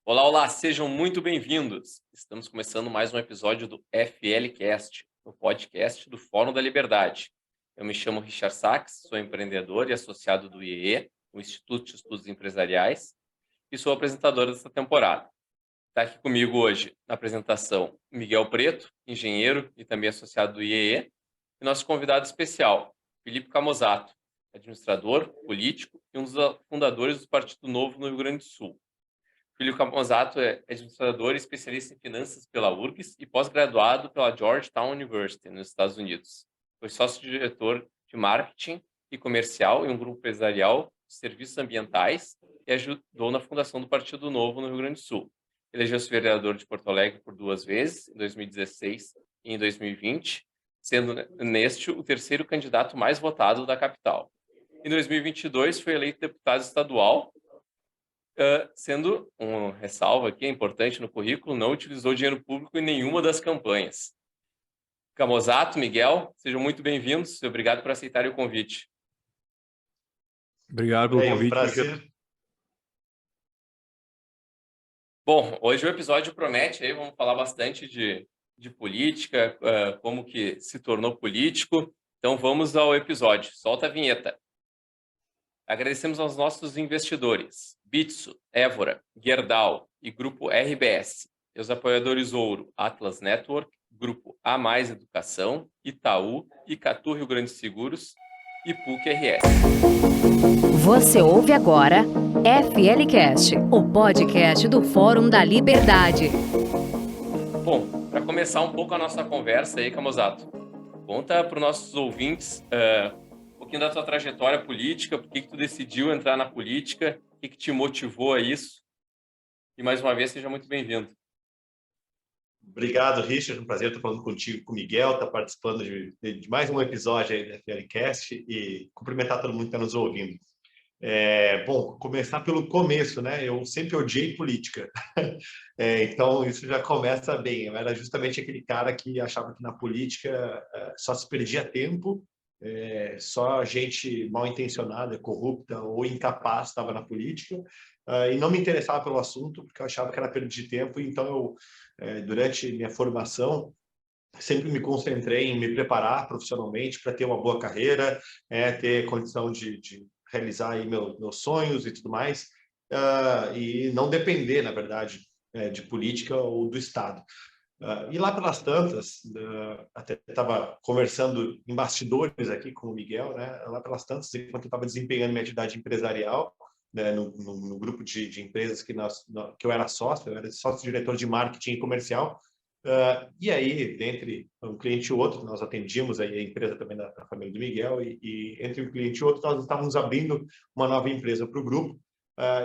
Olá, olá, sejam muito bem-vindos. Estamos começando mais um episódio do FLcast, o podcast do Fórum da Liberdade. Eu me chamo Richard Sachs, sou empreendedor e associado do IEE, o Instituto de Estudos Empresariais, e sou apresentador desta temporada. Está aqui comigo hoje na apresentação Miguel Preto, engenheiro e também associado do IEE, e nosso convidado especial, Felipe Camozzato, administrador, político e um dos fundadores do Partido Novo no Rio Grande do Sul. Felipe Camozzato é administrador e especialista em finanças pela URGS e pós-graduado pela Georgetown University, nos Estados Unidos. Foi sócio-diretor de marketing e comercial em um grupo empresarial de serviços ambientais e ajudou na fundação do Partido Novo no Rio Grande do Sul. Elegeu-se vereador de Porto Alegre por 2 vezes, em 2016 e em 2020, sendo neste o terceiro candidato mais votado da capital. Em 2022, foi eleito deputado estadual, sendo um ressalva aqui, é importante no currículo, não utilizou dinheiro público em nenhuma das campanhas. Camozzato, Miguel, sejam muito bem-vindos e obrigado por aceitarem o convite. Obrigado pelo convite. Um prazer. Bom, hoje o episódio promete, aí vamos falar bastante de política, como que se tornou político. Então vamos ao episódio. Solta a vinheta. Agradecemos aos nossos investidores, Bitso, Évora, Gerdau e Grupo RBS, e os apoiadores Ouro, Atlas Network, Grupo A Mais Educação, Itaú, Icatu Rio Grande Seguros e PUC-RS. Você ouve agora FLcast, o podcast do Fórum da Liberdade. Bom, para começar um pouco a nossa conversa aí, Camozzato, conta para os nossos ouvintes um pouquinho da tua trajetória política, por que tu decidiu entrar na política, o que te motivou a isso. E mais uma vez, seja muito bem-vindo. Obrigado, Richard. Um prazer estar falando contigo, com o Miguel, estar participando de mais um episódio aí da FLcast e cumprimentar todo mundo que está nos ouvindo. Bom, começar pelo começo, né? Eu sempre odiei política. Então, isso já começa bem. Eu era justamente aquele cara que achava que na política só se perdia tempo, só gente mal intencionada, corrupta ou incapaz estava na política, e não me interessava pelo assunto, porque eu achava que era perda de tempo. Então, eu, durante minha formação, sempre me concentrei em me preparar profissionalmente para ter uma boa carreira, ter condição de realizar aí meus sonhos e tudo mais, e não depender, na verdade, de política ou do Estado. E lá pelas tantas, até estava conversando em bastidores aqui com o Miguel, né? Lá pelas tantas, enquanto eu estava desempenhando minha atividade empresarial, né, no grupo de empresas que eu era sócio, eu era sócio-diretor de marketing e comercial. E aí, entre um cliente e outro, nós atendíamos aí a empresa também da família do Miguel, e entre um cliente e outro, nós estávamos abrindo uma nova empresa para o grupo.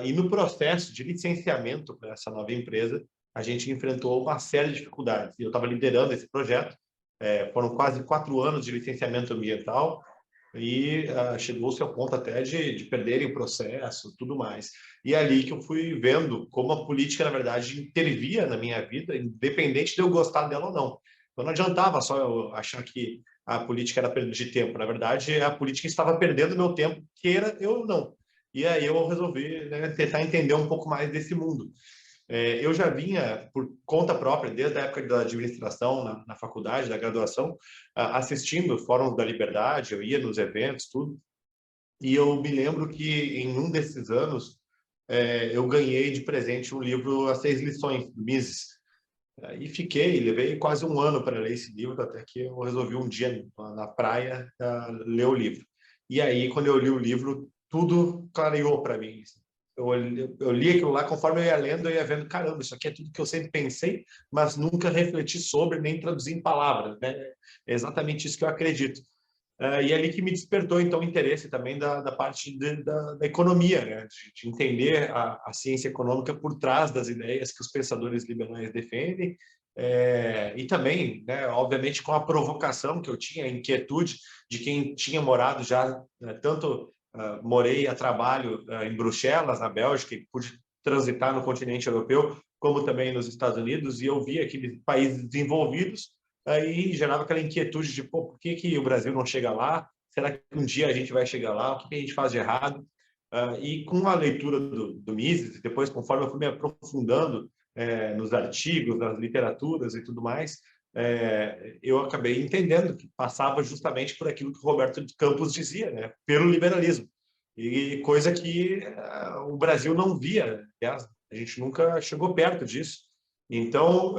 E no processo de licenciamento para essa nova empresa, a gente enfrentou uma série de dificuldades. Eu estava liderando esse projeto, foram quase 4 anos de licenciamento ambiental, e chegou-se ao ponto até de perderem o processo, tudo mais. E é ali que eu fui vendo como a política, na verdade, intervia na minha vida, independente de eu gostar dela ou não. Então não adiantava só eu achar que a política era perda de tempo. Na verdade, a política estava perdendo meu tempo, queira eu ou não. E aí eu resolvi, né, tentar entender um pouco mais desse mundo. Eu já vinha, por conta própria, desde a época da administração, na faculdade, da graduação, assistindo Fórum da Liberdade, eu ia nos eventos, tudo. E eu me lembro que, em um desses anos, eu ganhei de presente um livro, As 6 Lições, do Mises. E levei quase um ano para ler esse livro, até que eu resolvi um dia, na praia, ler o livro. E aí, quando eu li o livro, tudo clareou para mim. Eu li aquilo lá, conforme eu ia lendo, eu ia vendo, caramba, isso aqui é tudo que eu sempre pensei, mas nunca refleti sobre, nem traduzi em palavras, né? É exatamente isso que eu acredito. E é ali que me despertou, então, o interesse também da parte da economia, né? De entender a ciência econômica por trás das ideias que os pensadores liberais defendem, e também, né, obviamente, com a provocação que eu tinha, a inquietude de quem tinha morado já, né, tanto... morei a trabalho em Bruxelas, na Bélgica, e pude transitar no continente europeu, como também nos Estados Unidos, e eu via aqueles países desenvolvidos, aí gerava aquela inquietude de, pô, por que o Brasil não chega lá? Será que um dia a gente vai chegar lá? O que a gente faz de errado? E com a leitura do Mises, depois, conforme eu fui me aprofundando nos artigos, nas literaturas e tudo mais, eu acabei entendendo que passava justamente por aquilo que o Roberto de Campos dizia, né? Pelo liberalismo. E coisa que o Brasil não via, aliás, a gente nunca chegou perto disso. Então,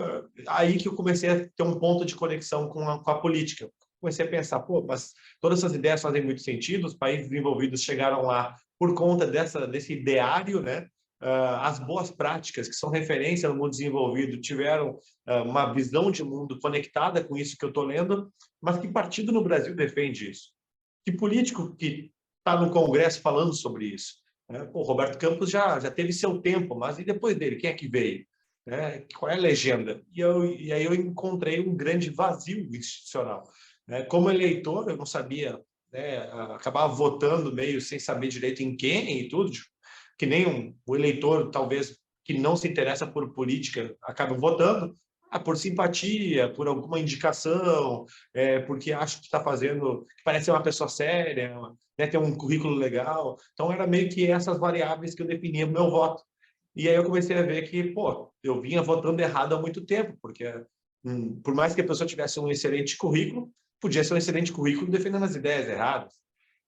aí que eu comecei a ter um ponto de conexão com a política. Comecei a pensar, pô, mas todas essas ideias fazem muito sentido, os países desenvolvidos chegaram lá por conta desse ideário, né? As boas práticas, que são referência no mundo desenvolvido, tiveram uma visão de mundo conectada com isso que eu estou lendo, mas que partido no Brasil defende isso? Que político que está no Congresso falando sobre isso? O Roberto Campos já teve seu tempo, mas e depois dele, quem é que veio? Qual é a legenda? E aí eu encontrei um grande vazio institucional. Como eleitor, eu não sabia, acabava votando meio sem saber direito em quem e tudo, que nem o eleitor, talvez, que não se interessa por política, acaba votando por simpatia, por alguma indicação, porque acha que está fazendo, que parece ser uma pessoa séria, né, ter um currículo legal. Então, era meio que essas variáveis que eu definia o meu voto. E aí eu comecei a ver que, pô, eu vinha votando errado há muito tempo, porque por mais que a pessoa tivesse um excelente currículo, podia ser um excelente currículo defendendo as ideias erradas,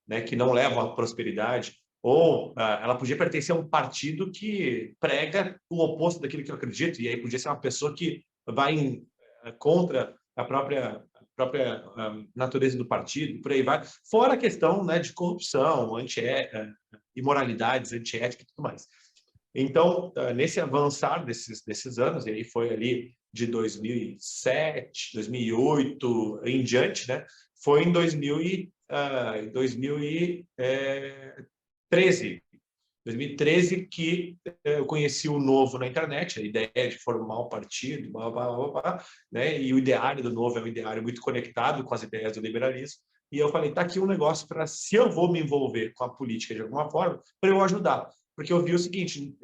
né, que não levam à prosperidade. Ou ela podia pertencer a um partido que prega o oposto daquilo que eu acredito, e aí podia ser uma pessoa que vai contra a própria natureza do partido, por aí vai. Fora a questão, né, de corrupção, imoralidades, antiética e tudo mais. Então, nesse avançar desses anos, e aí foi ali de 2007, 2008 em diante, né? Foi em 2013 que eu conheci o Novo na internet, a ideia de formar um partido, blá, blá, blá, blá, né? E o ideário do Novo é um ideário muito conectado com as ideias do liberalismo. E eu falei, tá aqui um negócio para, se eu vou me envolver com a política de alguma forma, para eu ajudar. Porque eu vi o seguinte,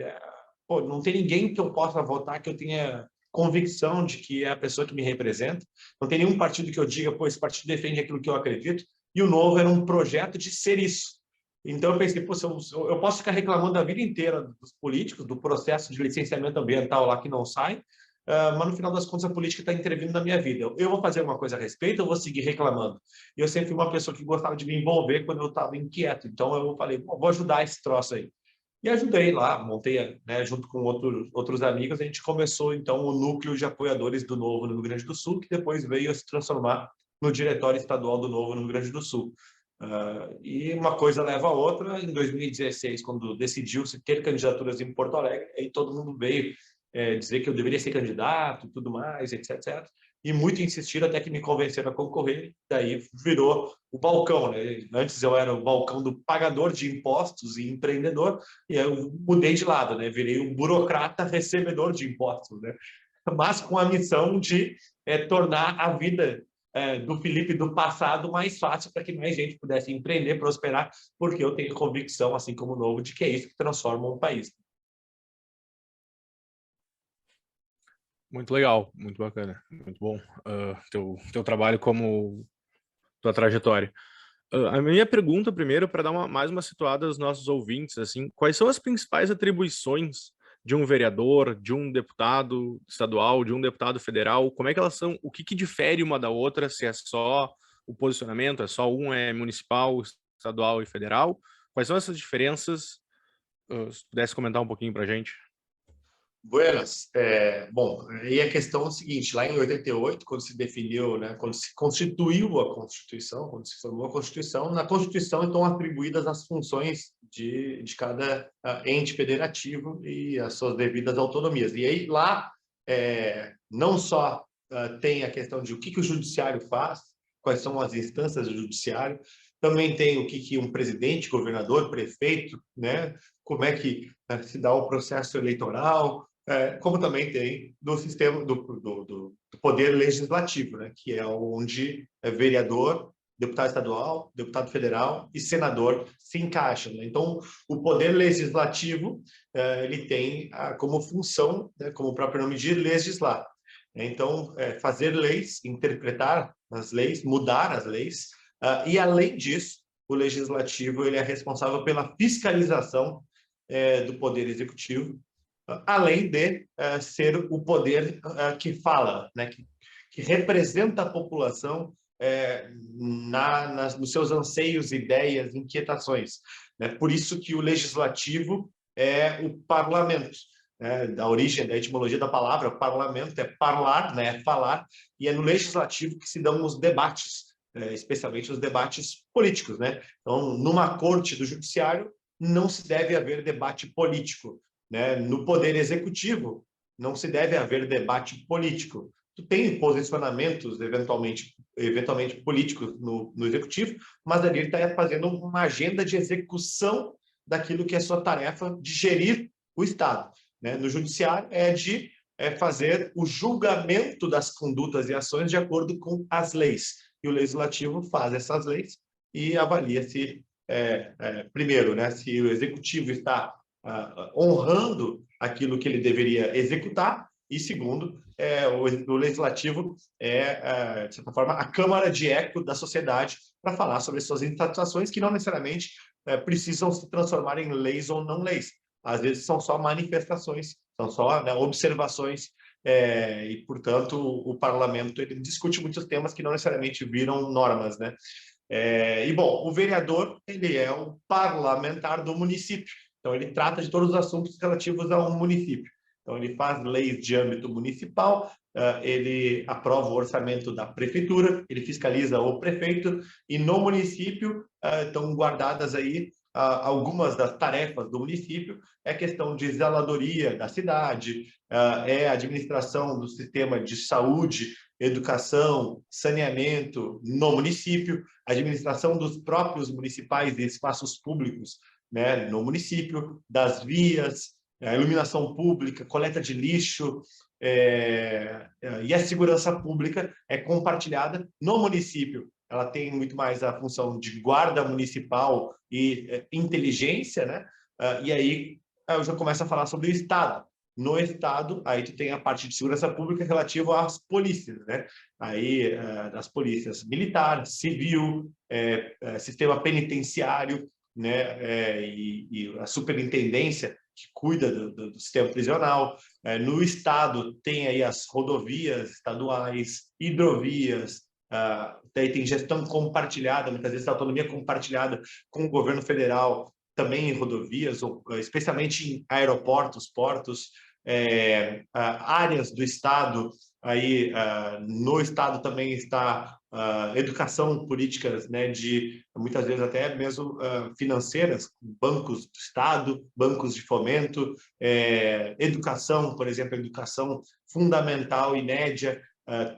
pô, não tem ninguém que eu possa votar que eu tenha convicção de que é a pessoa que me representa. Não tem nenhum partido que eu diga, pô, esse partido defende aquilo que eu acredito. E o Novo era um projeto de ser isso. Então eu pensei, pô, eu posso ficar reclamando a vida inteira dos políticos, do processo de licenciamento ambiental lá que não sai, mas no final das contas a política está intervindo na minha vida. Eu vou fazer uma coisa a respeito, eu vou seguir reclamando. E eu sempre fui uma pessoa que gostava de me envolver quando eu estava inquieto. Então eu falei, vou ajudar esse troço aí. E ajudei lá, montei, né, junto com outros amigos, a gente começou, então, o núcleo de apoiadores do Novo no Rio Grande do Sul, que depois veio a se transformar no Diretório Estadual do Novo no Rio Grande do Sul. E uma coisa leva a outra. Em 2016, quando decidiu-se ter candidaturas em Porto Alegre, aí todo mundo veio dizer que eu deveria ser candidato e tudo mais, etc, etc. E muito insistiram até que me convenceram a concorrer, daí virou o balcão, né? Antes eu era o balcão do pagador de impostos e empreendedor, e aí eu mudei de lado, né? Virei um burocrata recebedor de impostos, né? Mas com a missão de tornar a vida do Felipe do passado mais fácil para que mais gente pudesse empreender, prosperar, porque eu tenho convicção, assim como o Novo, de que é isso que transforma um país. Muito legal, muito bacana, muito bom teu trabalho como tua trajetória. A minha pergunta primeiro, para dar mais uma situada aos nossos ouvintes, assim, quais são as principais atribuições de um vereador, de um deputado estadual, de um deputado federal? Como é que elas são? O que difere uma da outra? Se é só o posicionamento, é só um é municipal, estadual e federal? Quais são essas diferenças? Se pudesse comentar um pouquinho para a gente. Buenas. Bom, e a questão é o seguinte, lá em 88, quando se definiu, né, quando se constituiu a Constituição, quando se formou a Constituição, na Constituição estão atribuídas as funções de cada ente federativo e as suas devidas autonomias. E aí lá não só tem a questão de o que o judiciário faz, quais são as instâncias do judiciário, também tem o que um presidente, governador, prefeito, né, como é que se dá o processo eleitoral, como também tem do sistema do poder legislativo, né, que é onde vereador, deputado estadual, deputado federal e senador se encaixam, né? Então, o poder legislativo ele tem como função, né, como o próprio nome diz, legislar. Então, fazer leis, interpretar as leis, mudar as leis, e além disso, o legislativo ele é responsável pela fiscalização do poder executivo, além de ser o poder que fala, né, que representa a população nos seus anseios, ideias, inquietações. Né? Por isso que o legislativo é o parlamento. Da origem, da etimologia da palavra, parlamento é parlar, né, é falar, e é no legislativo que se dão os debates, especialmente os debates políticos. Né? Então, numa corte do judiciário, não se deve haver debate político. Né? No poder executivo, não se deve haver debate político. Tu tem posicionamentos, eventualmente políticos no executivo, mas ali ele está fazendo uma agenda de execução daquilo que é sua tarefa de gerir o Estado. Né? No judiciário é de fazer o julgamento das condutas e ações de acordo com as leis. E o legislativo faz essas leis e avalia se, primeiro, né, se o executivo está honrando aquilo que ele deveria executar, e segundo, o legislativo de certa forma, a câmara de eco da sociedade para falar sobre suas insatisfações que não necessariamente precisam se transformar em leis ou não leis. Às vezes são só manifestações, são só, né, observações, e, portanto, o parlamento ele discute muitos temas que não necessariamente viram normas. Né? E, bom, o vereador ele é o parlamentar do município, então ele trata de todos os assuntos relativos a um município. Então, ele faz leis de âmbito municipal, ele aprova o orçamento da prefeitura, ele fiscaliza o prefeito, e no município estão guardadas aí algumas das tarefas do município, é questão de zeladoria da cidade, é a administração do sistema de saúde, educação, saneamento no município, administração dos próprios municipais e espaços públicos, né, no município, das vias, a iluminação pública, coleta de lixo, e a segurança pública é compartilhada no município. Ela tem muito mais a função de guarda municipal e inteligência, né? E aí eu já começo a falar sobre o Estado. No Estado, aí tu tem a parte de segurança pública relativa às polícias, né? Aí das polícias militar, civil, sistema penitenciário, né? E a superintendência que cuida do sistema prisional. No Estado, tem aí as rodovias estaduais, hidrovias, daí tem gestão compartilhada, muitas vezes autonomia compartilhada com o governo federal, também em rodovias, ou, especialmente em aeroportos, portos, áreas do Estado. Aí, no Estado também está educação, políticas, né, de muitas vezes até mesmo financeiras, bancos do Estado, bancos de fomento, educação, por exemplo, educação fundamental e média,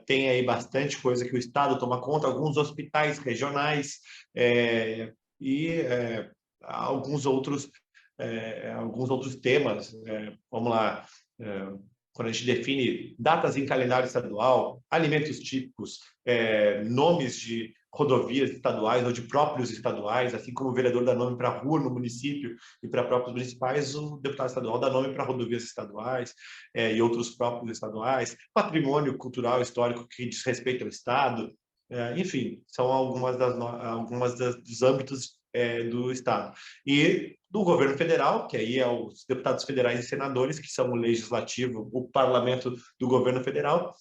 tem aí bastante coisa que o Estado toma conta, alguns hospitais regionais e alguns outros temas. Vamos lá, quando a gente define datas em calendário estadual, alimentos típicos, nomes de rodovias estaduais ou de próprios estaduais, assim como o vereador dá nome para a rua no município e para próprios municipais, o deputado estadual dá nome para rodovias estaduais e outros próprios estaduais, patrimônio cultural histórico que diz respeito ao Estado, enfim, são algumas dos âmbitos do Estado. E do governo federal, que aí é os deputados federais e senadores, que são o legislativo, o parlamento do governo federal,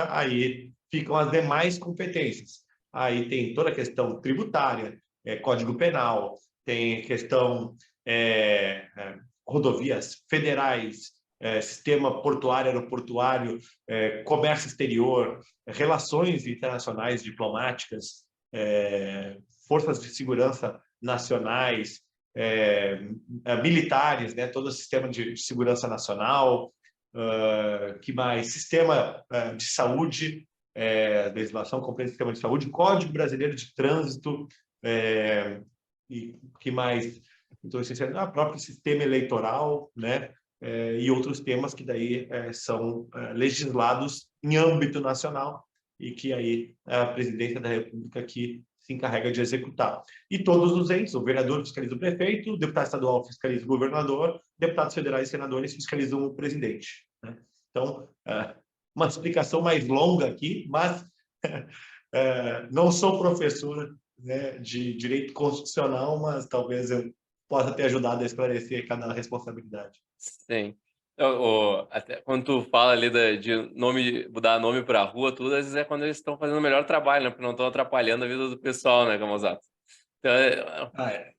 aí ficam as demais competências. Aí tem toda a questão tributária, Código Penal, tem questão rodovias federais, sistema portuário, aeroportuário, comércio exterior, relações internacionais diplomáticas, forças de segurança nacionais, militares, né, todo o sistema de segurança nacional, que mais? Sistema de saúde, legislação compreende sistema de saúde, Código Brasileiro de Trânsito, e que mais? Então, o próprio sistema eleitoral, né, e outros temas que daí são legislados em âmbito nacional e que aí a presidência da República que se encarrega de executar. E todos os entes, o vereador fiscaliza o prefeito, o deputado estadual fiscaliza o governador, deputados federais e senadores fiscalizam o presidente. Né? Então, uma explicação mais longa aqui, mas não sou professor né, de direito constitucional, mas talvez eu possa ter ajudado a esclarecer cada responsabilidade. Sim. Até quando tu fala ali de nome, mudar nome para rua, tudo, às vezes é quando eles estão fazendo o melhor trabalho, né? Porque não estão atrapalhando a vida do pessoal, né, Camusato? Então, Ah, é.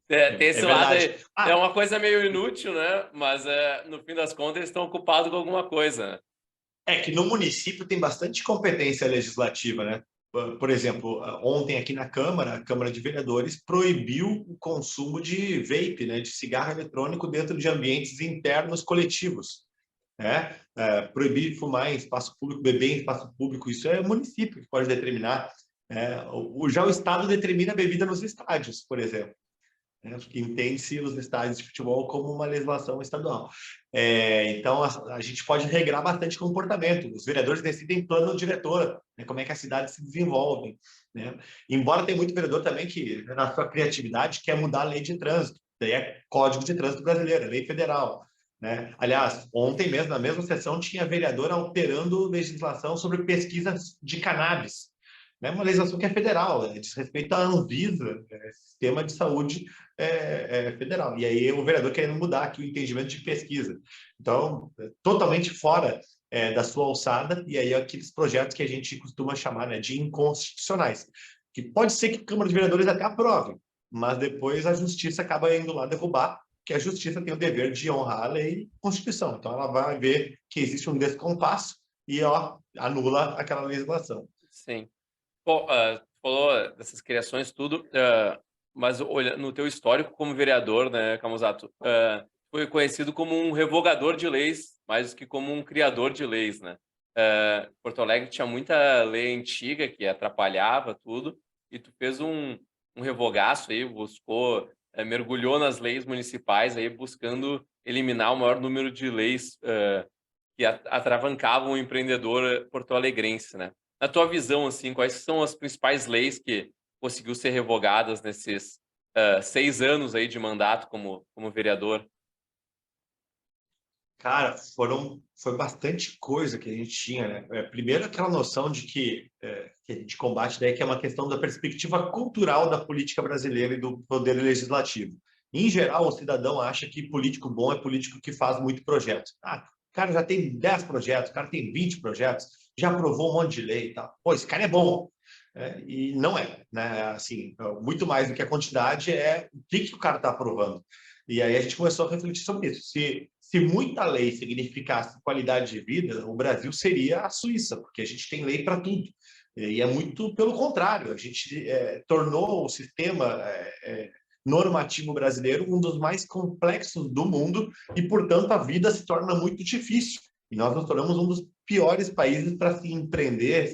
tem É esse lado verdade. aí. É uma coisa meio inútil, né? Mas no fim das contas eles estão ocupados com alguma coisa, né? É que no município tem bastante competência legislativa, né? Por exemplo, ontem aqui na Câmara, a Câmara de Vereadores proibiu o consumo de vape, né, de cigarro eletrônico dentro de ambientes internos coletivos, né? Proibir fumar em espaço público, beber em espaço público, isso é o município que pode determinar. Já o Estado determina a bebida nos estádios, por exemplo, né? Porque entende-se os estádios de futebol como uma legislação estadual. Então, a gente pode regrar bastante comportamento. Os vereadores decidem plano diretor, né? Como é que a cidade se desenvolve, né? Embora tenha muito vereador também que, na sua criatividade, quer mudar a lei de trânsito. Daí é Código de Trânsito Brasileiro, lei federal, né? Aliás, ontem mesmo, na mesma sessão, tinha vereador alterando legislação sobre pesquisas de cannabis, né? Uma legislação que é federal, diz respeito à Anvisa, Sistema de Saúde federal. E aí o vereador querendo mudar aqui o entendimento de pesquisa. Então, totalmente fora da sua alçada, e aí aqueles projetos que a gente costuma chamar, né, de inconstitucionais, que pode ser que a Câmara de Vereadores até aprove, mas depois a Justiça acaba indo lá derrubar, que a Justiça tem o dever de honrar a lei e a Constituição. Então, ela vai ver que existe um descompasso e anula aquela legislação. Sim. Bom, tu falou dessas criações, tudo, mas olha, no teu histórico como vereador, né, Camusato, foi conhecido como um revogador de leis, mais do que como um criador de leis, né? Porto Alegre tinha muita lei antiga que atrapalhava tudo, e tu fez um revogaço aí, buscou, mergulhou nas leis municipais aí, buscando eliminar o maior número de leis que atravancavam o empreendedor porto-alegrense, né? Na tua visão, assim, quais são as principais leis que conseguiu ser revogadas nesses 6 anos aí de mandato como vereador? Cara, foi bastante coisa que a gente tinha, né? Primeiro, aquela noção de que a gente combate daí, que é uma questão da perspectiva cultural da política brasileira e do poder legislativo. Em geral, o cidadão acha que político bom é político que faz muito projeto. O cara já tem 10 projetos, o cara tem 20 projetos, já aprovou um monte de lei e tal. Pô, esse cara é bom. E não é, né? Assim, muito mais do que a quantidade é o que o cara está aprovando. E aí a gente começou a refletir sobre isso. Se muita lei significasse qualidade de vida, o Brasil seria a Suíça, porque a gente tem lei para tudo. E é muito pelo contrário, a gente tornou o sistema normativo brasileiro um dos mais complexos do mundo e, portanto, a vida se torna muito difícil. E nós nos tornamos um dos piores países para se empreender,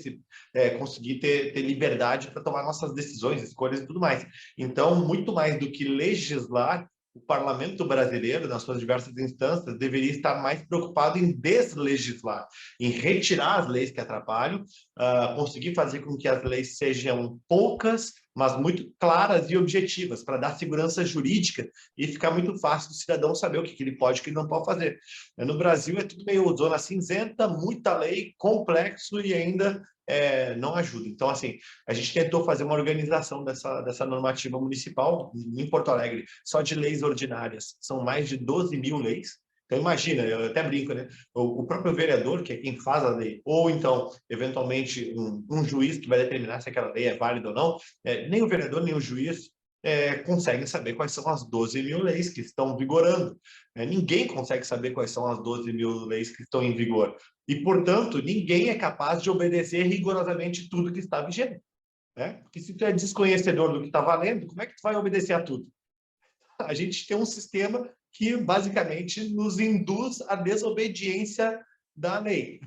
conseguir ter liberdade para tomar nossas decisões, escolhas e tudo mais. Então, muito mais do que legislar, o parlamento brasileiro, nas suas diversas instâncias, deveria estar mais preocupado em deslegislar, em retirar as leis que atrapalham, conseguir fazer com que as leis sejam poucas, mas muito claras e objetivas, para dar segurança jurídica e ficar muito fácil do cidadão saber o que ele pode e o que ele não pode fazer. No Brasil é tudo meio zona cinzenta, muita lei, complexo e ainda não ajuda. Então, assim, a gente tentou fazer uma organização dessa normativa municipal em Porto Alegre, só de leis ordinárias. São mais de 12 mil leis. Então, imagina, eu até brinco, né? O próprio vereador, que é quem faz a lei, ou então, eventualmente, um juiz que vai determinar se aquela lei é válida ou não, nem o vereador, nem o juiz conseguem saber quais são as 12 mil leis que estão vigorando. Ninguém consegue saber quais são as 12 mil leis que estão em vigor. E, portanto, ninguém é capaz de obedecer rigorosamente tudo que está vigente. Porque se tu é desconhecedor do que está valendo, como é que tu vai obedecer a tudo? A gente tem um sistema que, basicamente, nos induz à desobediência da lei.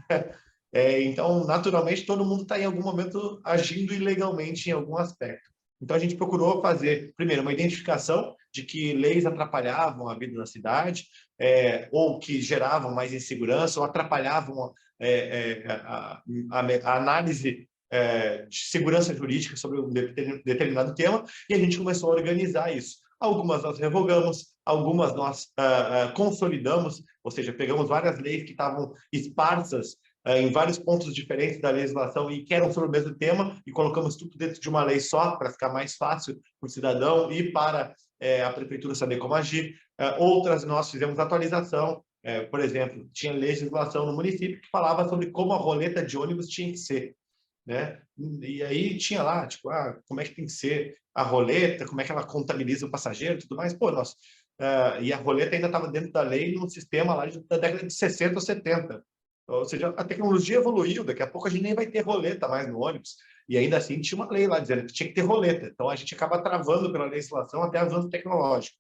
Então, naturalmente, todo mundo está, em algum momento, agindo ilegalmente em algum aspecto. Então, a gente procurou fazer, primeiro, uma identificação de que leis atrapalhavam a vida na cidade, ou que geravam mais insegurança, ou atrapalhavam a análise de segurança jurídica sobre um determinado tema, e a gente começou a organizar isso. Algumas nós revogamos, algumas nós consolidamos, ou seja, pegamos várias leis que estavam esparsas em vários pontos diferentes da legislação e que eram sobre o mesmo tema, e colocamos tudo dentro de uma lei só, para ficar mais fácil para o cidadão e para a prefeitura saber como agir. Outras nós fizemos atualização, por exemplo, tinha legislação no município que falava sobre como a roleta de ônibus tinha que ser, né? E aí tinha lá, tipo, como é que tem que ser a roleta, como é que ela contabiliza o passageiro e tudo mais. Pô, e a roleta ainda estava dentro da lei num sistema lá da década de 60 ou 70. Ou seja, a tecnologia evoluiu, daqui a pouco a gente nem vai ter roleta mais no ônibus. E ainda assim tinha uma lei lá dizendo que tinha que ter roleta. Então a gente acaba travando pela legislação até avanço tecnológico.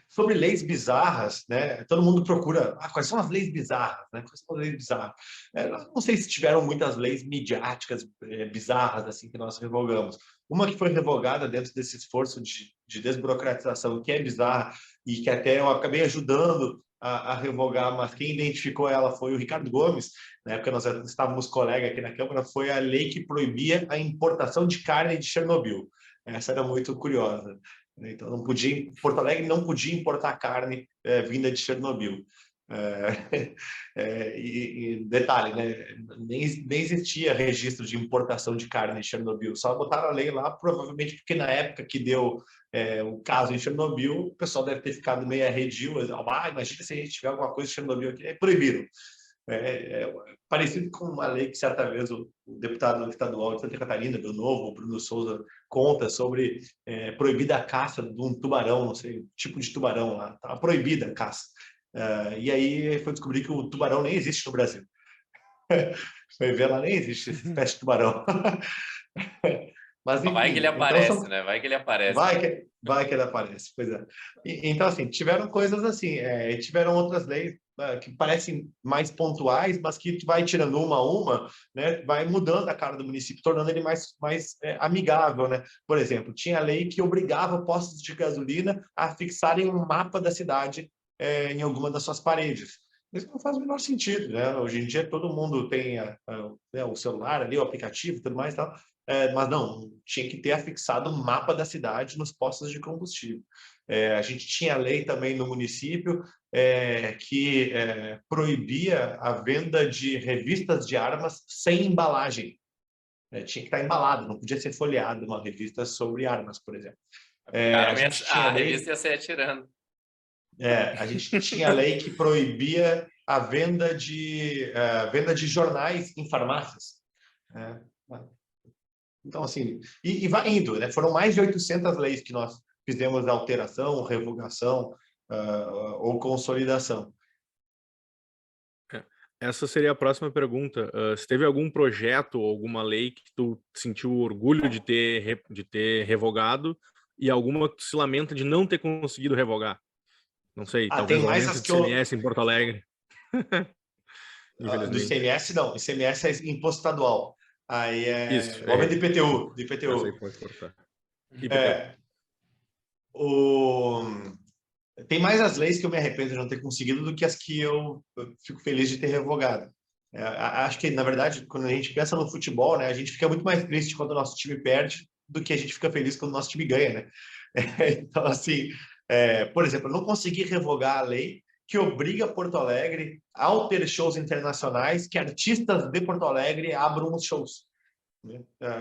Sobre leis bizarras, né? Todo mundo procura, quais são as leis bizarras, né? Quais são as leis bizarras? Não sei se tiveram muitas leis midiáticas bizarras assim que nós revogamos. Uma que foi revogada dentro desse esforço de desburocratização, que é bizarra e que até eu acabei ajudando a revogar, mas quem identificou ela foi o Ricardo Gomes, na época nós estávamos colegas aqui na Câmara, foi a lei que proibia a importação de carne de Chernobyl. Essa era muito curiosa. Então, Porto Alegre não podia importar carne vinda de Chernobyl. E detalhe, né? Nem existia registro de importação de carne de Chernobyl, só botaram a lei lá, provavelmente porque na época que deu o caso em Chernobyl, o pessoal deve ter ficado meio arredio, imagina se a gente tiver alguma coisa de Chernobyl aqui, proibiram. Parecido com uma lei que certa vez o deputado estadual de Santa Catarina, do Novo, Bruno Souza, conta sobre proibida a caça de um tubarão, não sei, tipo de tubarão lá, estava proibida a caça. E aí foi descobrir que o tubarão nem existe no Brasil. Foi ver lá, nem existe essa espécie de tubarão. Mas, enfim, vai que ele aparece, né? Vai que ele aparece. Vai que ele aparece, pois é. Então, assim, tiveram coisas assim, tiveram outras leis que parecem mais pontuais, mas que tu vai tirando uma a uma, né? Vai mudando a cara do município, tornando ele mais amigável, né? Por exemplo, tinha lei que obrigava postos de gasolina a fixarem um mapa da cidade em alguma das suas paredes. Isso não faz o menor sentido, né? Hoje em dia todo mundo tem o celular ali, o aplicativo e tudo mais e tal. Mas não, tinha que ter afixado um mapa da cidade nos postos de combustível. A gente tinha lei também no município que proibia a venda de revistas de armas sem embalagem. Tinha que estar embalado, não podia ser folheado uma revista sobre armas, por exemplo. A revista ia sair atirando. A gente tinha lei que proibia a venda de jornais em farmácias. Então, assim, e vai indo, né? Foram mais de 800 leis que nós fizemos alteração, revogação ou consolidação. Essa seria a próxima pergunta. Se teve algum projeto ou alguma lei que tu sentiu orgulho de ter revogado e alguma que tu se lamenta de não ter conseguido revogar? Não sei, talvez tem mais aumento as de ICMS em Porto Alegre. Do ICMS, não. ICMS é imposto estadual. Aí o aumento do IPTU. Essa aí pode cortar. Tem mais as leis que eu me arrependo de não ter conseguido do que as que eu fico feliz de ter revogado. Acho que, na verdade, quando a gente pensa no futebol, né, a gente fica muito mais triste quando o nosso time perde do que a gente fica feliz quando o nosso time ganha, né? Então, assim, por exemplo, eu não consegui revogar a lei que obriga Porto Alegre, ao ter shows internacionais, que artistas de Porto Alegre abram os shows.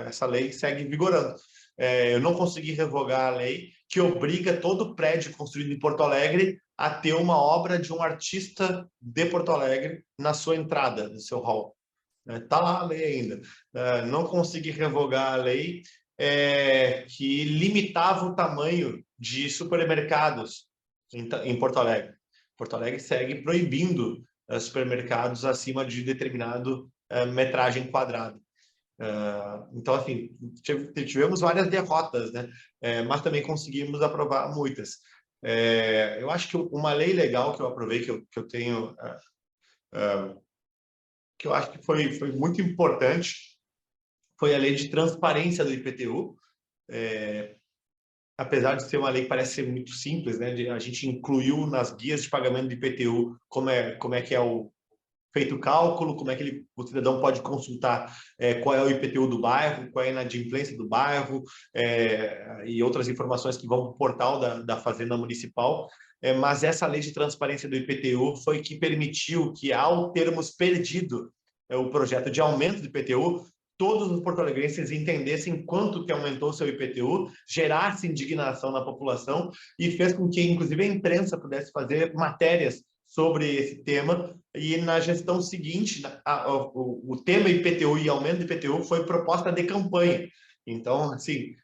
Essa lei segue vigorando. Eu não consegui revogar a lei que obriga todo prédio construído em Porto Alegre a ter uma obra de um artista de Porto Alegre na sua entrada, no seu hall. Está lá a lei ainda. Não consegui revogar a lei que limitava o tamanho de supermercados em Porto Alegre. Porto Alegre segue proibindo supermercados acima de determinado metragem quadrada. Então, assim, tivemos várias derrotas, né? Mas também conseguimos aprovar muitas. Eu acho que uma lei legal que eu aprovei, que eu tenho, que eu acho que foi muito importante, foi a lei de transparência do IPTU. Apesar de ser uma lei que parece ser muito simples, né? A gente incluiu nas guias de pagamento do IPTU como é que é feito o cálculo, como é que o cidadão pode consultar qual é o IPTU do bairro, qual é a inadimplência do bairro, e outras informações que vão para o portal da Fazenda Municipal. Mas essa lei de transparência do IPTU foi que permitiu que, ao termos perdido o projeto de aumento do IPTU, todos os porto-alegrenses entendessem quanto que aumentou o seu IPTU, gerasse indignação na população e fez com que, inclusive, a imprensa pudesse fazer matérias sobre esse tema, e na gestão seguinte, o tema IPTU e aumento do IPTU foi proposta de campanha. Então, assim,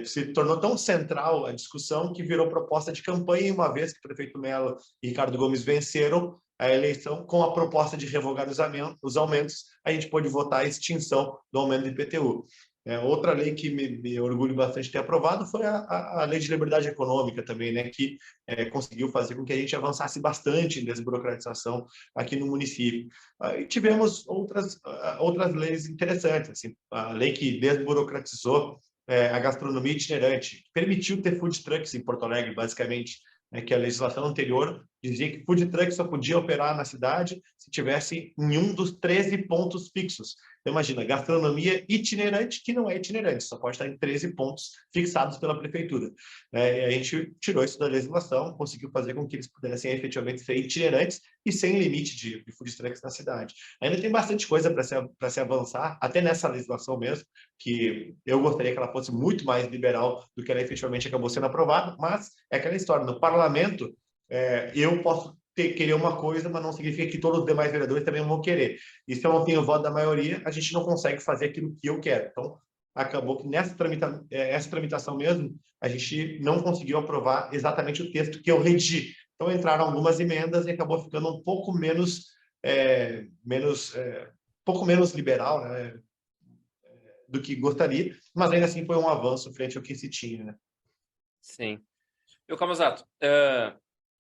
se tornou tão central a discussão que virou proposta de campanha, e uma vez que o prefeito Mello e Ricardo Gomes venceram a eleição, com a proposta de revogar os aumentos, a gente pôde votar a extinção do aumento do IPTU. Outra lei que me orgulho bastante de ter aprovado foi a Lei de Liberdade Econômica também, né, que conseguiu fazer com que a gente avançasse bastante em desburocratização aqui no município. E tivemos outras leis interessantes, assim, a lei que desburocratizou a gastronomia itinerante, permitiu ter food trucks em Porto Alegre, basicamente, que a legislação anterior dizia que food truck só podia operar na cidade se tivesse em um dos 13 pontos fixos. Então, imagina, gastronomia itinerante, que não é itinerante, só pode estar em 13 pontos fixados pela prefeitura. E a gente tirou isso da legislação, conseguiu fazer com que eles pudessem efetivamente ser itinerantes e sem limite de food trucks na cidade. Ainda tem bastante coisa para se avançar, até nessa legislação mesmo, que eu gostaria que ela fosse muito mais liberal do que ela efetivamente acabou sendo aprovada, mas é aquela história, no parlamento, eu posso querer uma coisa, mas não significa que todos os demais vereadores também vão querer. E se eu não tenho o voto da maioria, a gente não consegue fazer aquilo que eu quero. Então, acabou que essa tramitação mesmo, a gente não conseguiu aprovar exatamente o texto que eu redigi. Então, entraram algumas emendas e acabou ficando um pouco menos liberal, né, do que gostaria, mas ainda assim foi um avanço frente ao que se tinha, né? Sim. E Camozzato,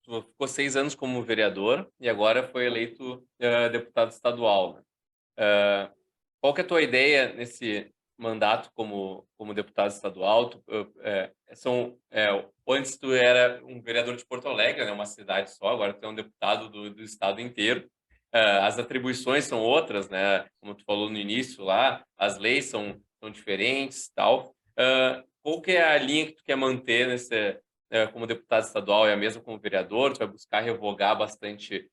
tu ficou 6 anos como vereador e agora foi eleito deputado estadual, né? Qual que é a tua ideia nesse mandato como deputado estadual? Antes tu era um vereador de Porto Alegre, né, uma cidade só, agora tu é um deputado do estado inteiro. As atribuições são outras, né? Como tu falou no início lá, as leis são diferentes, tal. Qual que é a linha que tu quer manter como deputado estadual? É a mesma como vereador? Tu vai buscar revogar bastante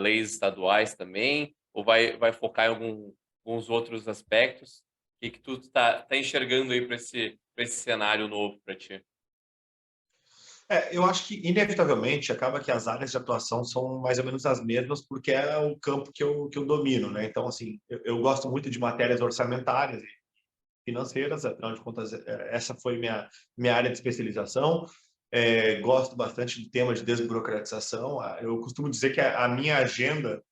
leis estaduais também? Ou vai focar em alguns outros aspectos? O que tu tá enxergando aí para esse cenário novo para ti? Eu acho que, inevitavelmente, acaba que as áreas de atuação são mais ou menos as mesmas, porque é o campo que eu domino, né? Então, assim, eu gosto muito de matérias orçamentárias e financeiras, afinal de contas, essa foi minha área de especialização. Gosto bastante do tema de desburocratização. Eu costumo dizer que a minha agenda,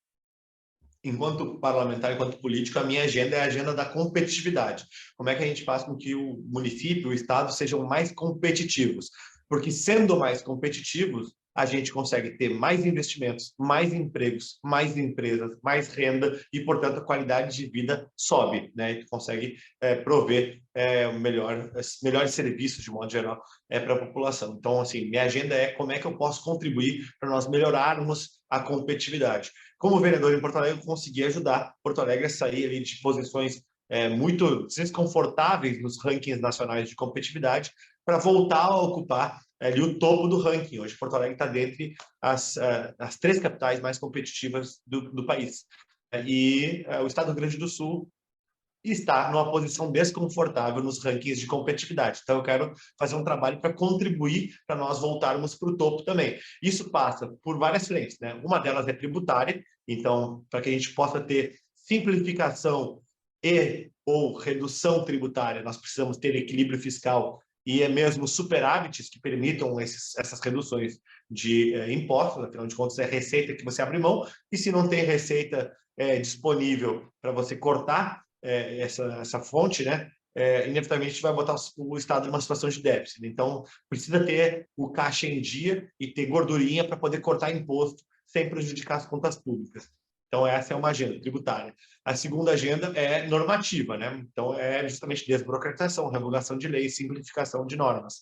enquanto parlamentar, enquanto político, a minha agenda é a agenda da competitividade. Como é que a gente faz com que o município, o estado sejam mais competitivos? Porque sendo mais competitivos, a gente consegue ter mais investimentos, mais empregos, mais empresas, mais renda e, portanto, a qualidade de vida sobe, né? E consegue prover melhores serviços, de modo geral, para a população. Então, assim, minha agenda é como é que eu posso contribuir para nós melhorarmos a competitividade. Como vereador em Porto Alegre, eu consegui ajudar Porto Alegre a sair ali de posições muito desconfortáveis nos rankings nacionais de competitividade para voltar a ocupar ali o topo do ranking. Hoje, Porto Alegre está dentre as 3 capitais mais competitivas do país. E o estado do Rio Grande do Sul está numa posição desconfortável nos rankings de competitividade. Então, eu quero fazer um trabalho para contribuir para nós voltarmos para o topo também. Isso passa por várias frentes, né? Uma delas é tributária, então, para que a gente possa ter simplificação ou redução tributária, nós precisamos ter equilíbrio fiscal e mesmo superávites que permitam essas reduções de impostos. Afinal de contas, é receita que você abre mão, e se não tem receita disponível para você cortar essa fonte, né, inevitavelmente vai botar o Estado numa situação de déficit. Então, precisa ter o caixa em dia e ter gordurinha para poder cortar imposto sem prejudicar as contas públicas. Então, essa é uma agenda tributária. A segunda agenda é normativa, né? Então, é justamente desburocratização, revogação de leis, simplificação de normas.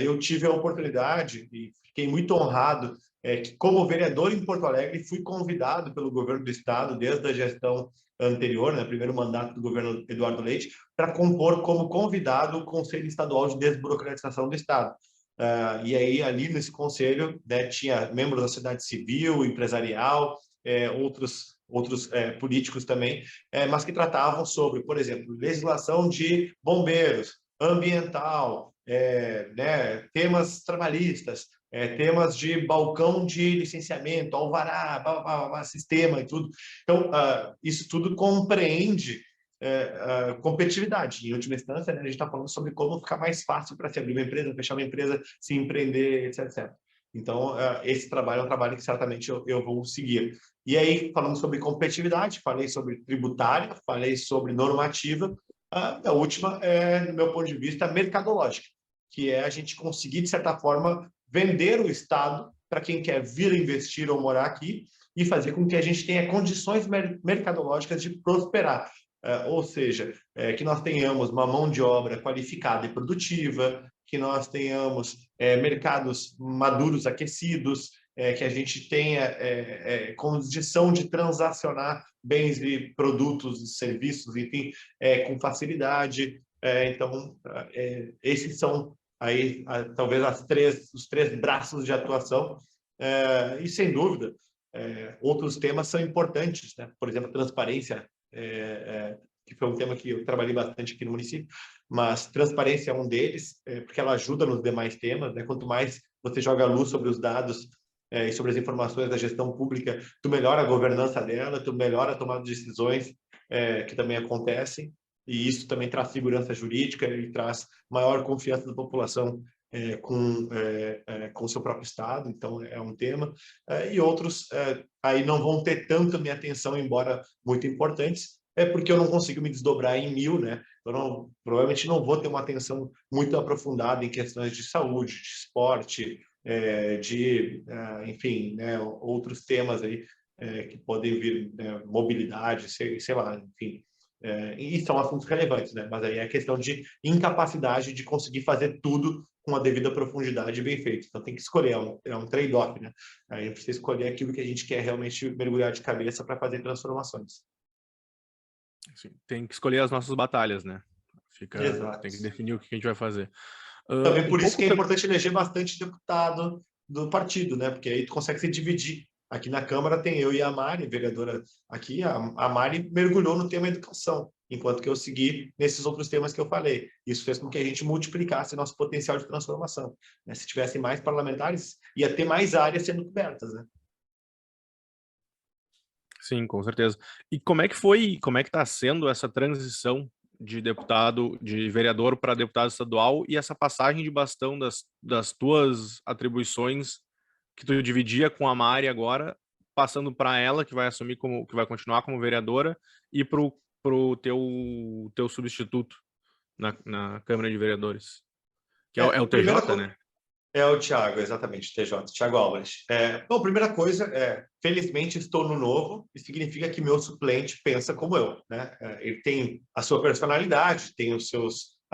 Eu tive a oportunidade e fiquei muito honrado que, como vereador em Porto Alegre, fui convidado pelo governo do estado, desde a gestão anterior, né, primeiro mandato do governo Eduardo Leite, para compor como convidado o Conselho Estadual de Desburocratização do Estado. E aí, ali nesse conselho, né, tinha membros da sociedade civil, empresarial, outros políticos também, mas que tratavam sobre, por exemplo, legislação de bombeiros, ambiental, né, temas trabalhistas, temas de balcão de licenciamento, alvará, sistema e tudo. Então, isso tudo compreende competitividade. Em última instância, né, a gente está falando sobre como ficar mais fácil para se abrir uma empresa, fechar uma empresa, se empreender, etc. Então, esse trabalho é um trabalho que certamente eu vou seguir. E aí, falando sobre competitividade, falei sobre tributária, falei sobre normativa. A última é, do meu ponto de vista, mercadológica, que é a gente conseguir, de certa forma, vender o Estado para quem quer vir investir ou morar aqui e fazer com que a gente tenha condições mercadológicas de prosperar. Ou seja, que nós tenhamos uma mão de obra qualificada e produtiva, que nós tenhamos mercados maduros, aquecidos, que a gente tenha condição de transacionar bens e produtos e serviços, enfim, com facilidade. Então, esses são aí talvez os três braços de atuação, e sem dúvida, outros temas são importantes, né? Por exemplo, a transparência, que foi um tema que eu trabalhei bastante aqui no município, mas transparência é um deles, porque ela ajuda nos demais temas, né? Quanto mais você joga luz sobre os dados e sobre as informações da gestão pública, tu melhora a governança dela, tu melhora a tomada de decisões que também acontecem, e isso também traz segurança jurídica e traz maior confiança da população com o seu próprio Estado, então é um tema. E outros aí não vão ter tanto a minha atenção, embora muito importantes, porque eu não consigo me desdobrar em 1000, né? Eu provavelmente não vou ter uma atenção muito aprofundada em questões de saúde, de esporte, enfim, né, outros temas aí que podem vir, né, mobilidade, sei lá, enfim. E são assuntos relevantes, né? Mas aí é questão de incapacidade de conseguir fazer tudo com a devida profundidade e bem feito. Então tem que escolher, é um trade-off, né? Aí a gente precisa escolher aquilo que a gente quer realmente mergulhar de cabeça para fazer transformações. Sim, tem que escolher as nossas batalhas, né? Exato. Tem que definir o que a gente vai fazer. Também por isso que é importante eleger bastante deputado do partido, né? Porque aí tu consegue se dividir. Aqui na Câmara tem eu e a Mari, vereadora aqui. A Mari mergulhou no tema educação, enquanto que eu segui nesses outros temas que eu falei. Isso fez com que a gente multiplicasse nosso potencial de transformação, né? Se tivesse mais parlamentares, ia ter mais áreas sendo cobertas, né? Sim, com certeza. E como é que está sendo essa transição de vereador para deputado estadual e essa passagem de bastão das tuas atribuições que tu dividia com a Mari agora, passando para ela, que vai assumir que vai continuar como vereadora, e pro teu substituto na Câmara de Vereadores, que é o TJ, né? É o Thiago, exatamente, TJ, Thiago Álvares. Bom, primeira coisa, felizmente estou no novo, e significa que meu suplente pensa como eu, né? Ele tem a sua personalidade, tem as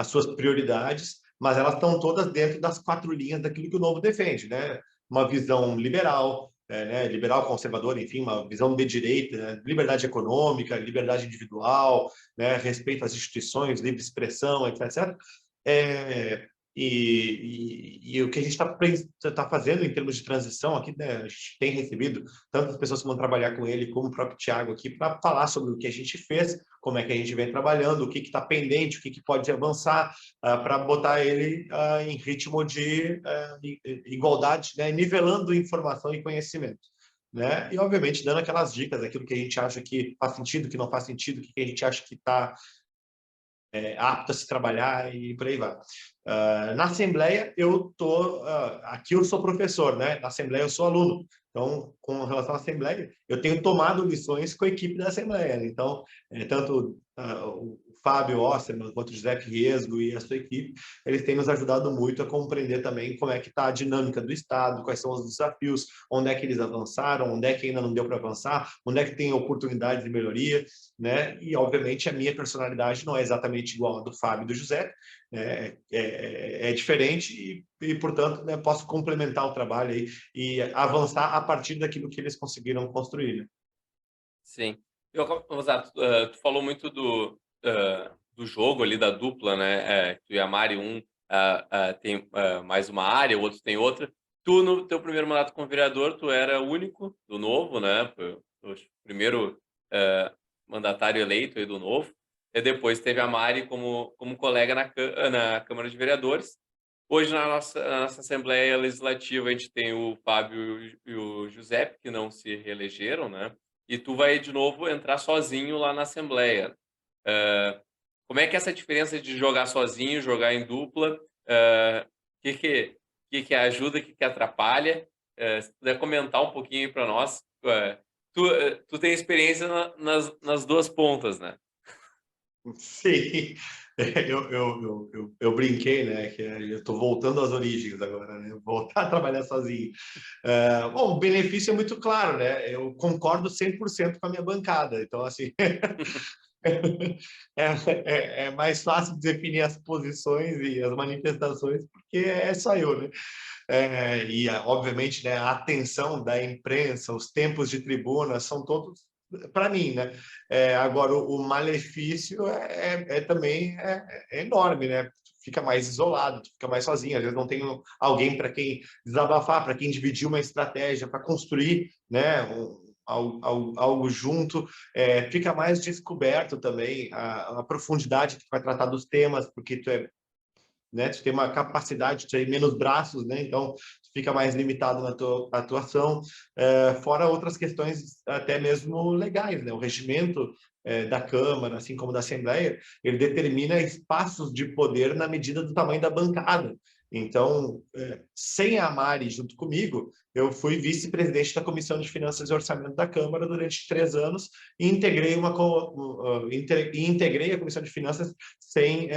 suas prioridades, mas elas estão todas dentro das 4 linhas daquilo que o novo defende, né? Uma visão liberal, né? Liberal conservador, enfim, uma visão de direita, né? Liberdade econômica, liberdade individual, né? Respeito às instituições, livre expressão, etc. E o que a gente está fazendo em termos de transição aqui, né, a gente tem recebido tantas pessoas que vão trabalhar com ele, como o próprio Thiago aqui, para falar sobre o que a gente fez, como é que a gente vem trabalhando, o que está pendente, o que pode avançar, para botar ele em ritmo de igualdade, né, nivelando informação e conhecimento. Né? E, obviamente, dando aquelas dicas, aquilo que a gente acha que faz sentido, que não faz sentido, que a gente acha que está apto a se trabalhar e por aí vai. Na Assembleia, aqui eu sou professor, né? Na Assembleia eu sou aluno. Então, com relação à Assembleia, eu tenho tomado lições com a equipe da Assembleia. Então, tanto o Fábio Osterman, quanto o Giuseppe Riesgo e a sua equipe, eles têm nos ajudado muito a compreender também como é que está a dinâmica do Estado, quais são os desafios, onde é que eles avançaram, onde é que ainda não deu para avançar, onde é que tem oportunidades de melhoria, né? E, obviamente, a minha personalidade não é exatamente igual a do Fábio e do Giuseppe, né? É diferente e, portanto, né, posso complementar o trabalho aí e avançar a partir daquilo que eles conseguiram construir, né? Sim. Rosato, tu falou muito do jogo ali, da dupla, né? Tu e a Mari, tem mais uma área, o outro tem outra. Tu, no teu primeiro mandato como vereador, tu era o único do Novo, né? O primeiro mandatário eleito aí do Novo. E depois teve a Mari como colega na Câmara de Vereadores. Hoje, na nossa Assembleia Legislativa, a gente tem o Fábio e o Giuseppe, que não se reelegeram, né? E tu vai, de novo, entrar sozinho lá na Assembleia. Como é que é essa diferença de jogar sozinho, jogar em dupla? O que ajuda, o que atrapalha? Se puder comentar um pouquinho para nós. Tu tem experiência nas duas pontas, né? Sim, eu brinquei, né, que eu estou voltando às origens agora, né, voltar a trabalhar sozinho. Bom, o benefício é muito claro, né, eu concordo 100% com a minha bancada, então, assim, é mais fácil definir as posições e as manifestações, porque é só eu, né? Obviamente, né, a atenção da imprensa, os tempos de tribuna são todos para mim, né? Agora, o malefício também é enorme, né? Tu fica mais isolado, tu fica mais sozinho, às vezes não tem alguém para quem desabafar, para quem dividir uma estratégia, para construir, né? Algo junto, fica mais descoberto também a profundidade que tu vai tratar dos temas, porque né, tu tem uma capacidade de ter menos braços, né, então tu fica mais limitado na tua atuação, fora outras questões até mesmo legais, né, o regimento da Câmara, assim como da Assembleia, ele determina espaços de poder na medida do tamanho da bancada. Então, sem a Mari junto comigo, eu fui vice-presidente da Comissão de Finanças e Orçamento da Câmara durante 3 anos e integrei a Comissão de Finanças sem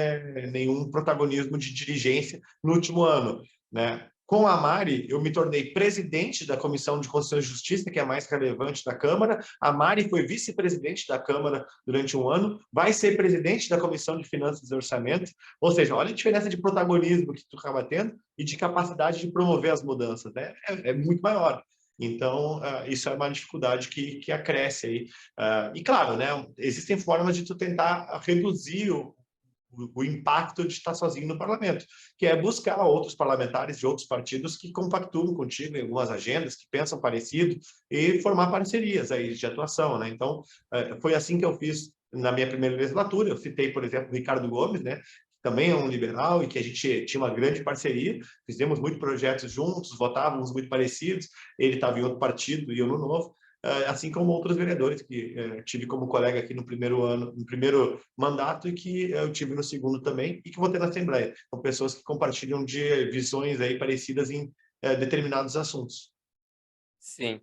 nenhum protagonismo de dirigência no último ano, né? Com a Mari, eu me tornei presidente da Comissão de Constituição e Justiça, que é a mais relevante da Câmara. A Mari foi vice-presidente da Câmara durante um ano, vai ser presidente da Comissão de Finanças e Orçamento. Ou seja, olha a diferença de protagonismo que tu acaba tendo e de capacidade de promover as mudanças, né? É muito maior. Então, isso é uma dificuldade que acresce aí. E, claro, né, existem formas de tu tentar reduzir o impacto de estar sozinho no parlamento, que é buscar outros parlamentares de outros partidos que compactuam contigo em algumas agendas, que pensam parecido, e formar parcerias aí de atuação, né? Então, foi assim que eu fiz na minha primeira legislatura. Eu citei, por exemplo, o Ricardo Gomes, né? Também é um liberal e que a gente tinha uma grande parceria, fizemos muitos projetos juntos, votávamos muito parecidos, ele estava em outro partido e eu no Novo, assim como outros vereadores que tive como colega aqui no primeiro ano, no primeiro mandato e que eu tive no segundo também e que votei na Assembleia. São pessoas que compartilham de visões aí parecidas em determinados assuntos. Sim.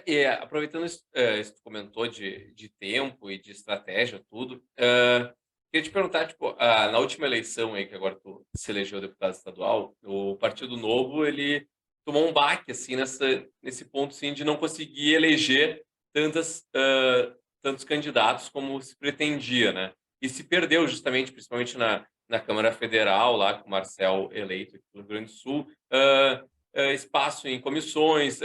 E aproveitando isso que tu comentou de tempo e de estratégia, tudo, queria te perguntar, tipo, na última eleição aí, que agora tu se elegeu deputado estadual, o Partido Novo, ele tomou um baque, assim, nesse ponto, assim, de não conseguir eleger tantos candidatos como se pretendia, né? E se perdeu justamente, principalmente na Câmara Federal, lá com o Marcel eleito aqui no Rio Grande do Sul, espaço em comissões,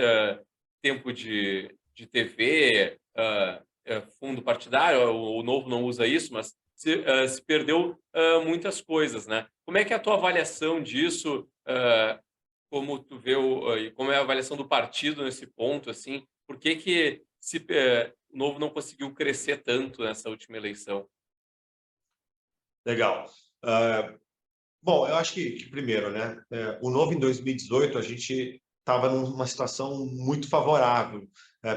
tempo de TV, fundo partidário, o Novo não usa isso, mas se perdeu muitas coisas, né? Como é que é a tua avaliação disso? Como tu vê como é a avaliação do partido nesse ponto, assim? Por que o Novo não conseguiu crescer tanto nessa última eleição? Legal. Bom, eu acho que primeiro, né? O Novo em 2018 a gente estava numa situação muito favorável,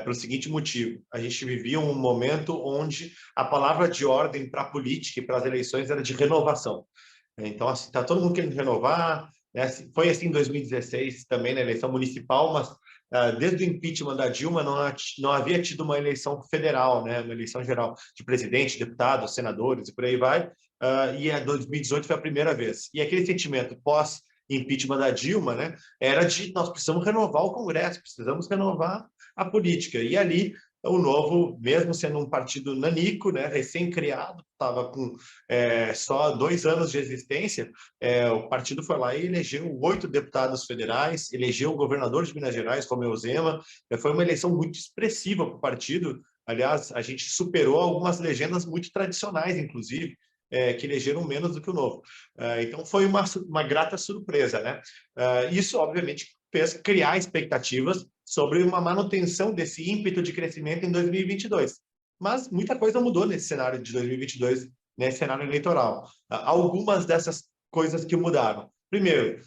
pelo seguinte motivo: a gente vivia um momento onde a palavra de ordem para a política e para as eleições era de renovação. Então, assim, está todo mundo querendo renovar, né? Foi assim em 2016 também na eleição municipal, mas desde o impeachment da Dilma, não havia tido uma eleição federal, né? Uma eleição geral de presidente, deputados, senadores e por aí vai. E a 2018 foi a primeira vez. E aquele sentimento pós-impeachment da Dilma, né, era de nós precisamos renovar o Congresso, precisamos renovar a política. E ali o Novo, mesmo sendo um partido nanico, né, recém-criado, estava com só 2 anos de existência, o partido foi lá e elegeu 8 deputados federais, elegeu o governador de Minas Gerais, Romeu Zema. Foi uma eleição muito expressiva para o partido. Aliás, a gente superou algumas legendas muito tradicionais, inclusive, que elegeram menos do que o Novo. Então, foi uma grata surpresa, né? Isso, obviamente, fez criar expectativas sobre uma manutenção desse ímpeto de crescimento em 2022. Mas muita coisa mudou nesse cenário de 2022, nesse cenário eleitoral. Algumas dessas coisas que mudaram. Primeiro,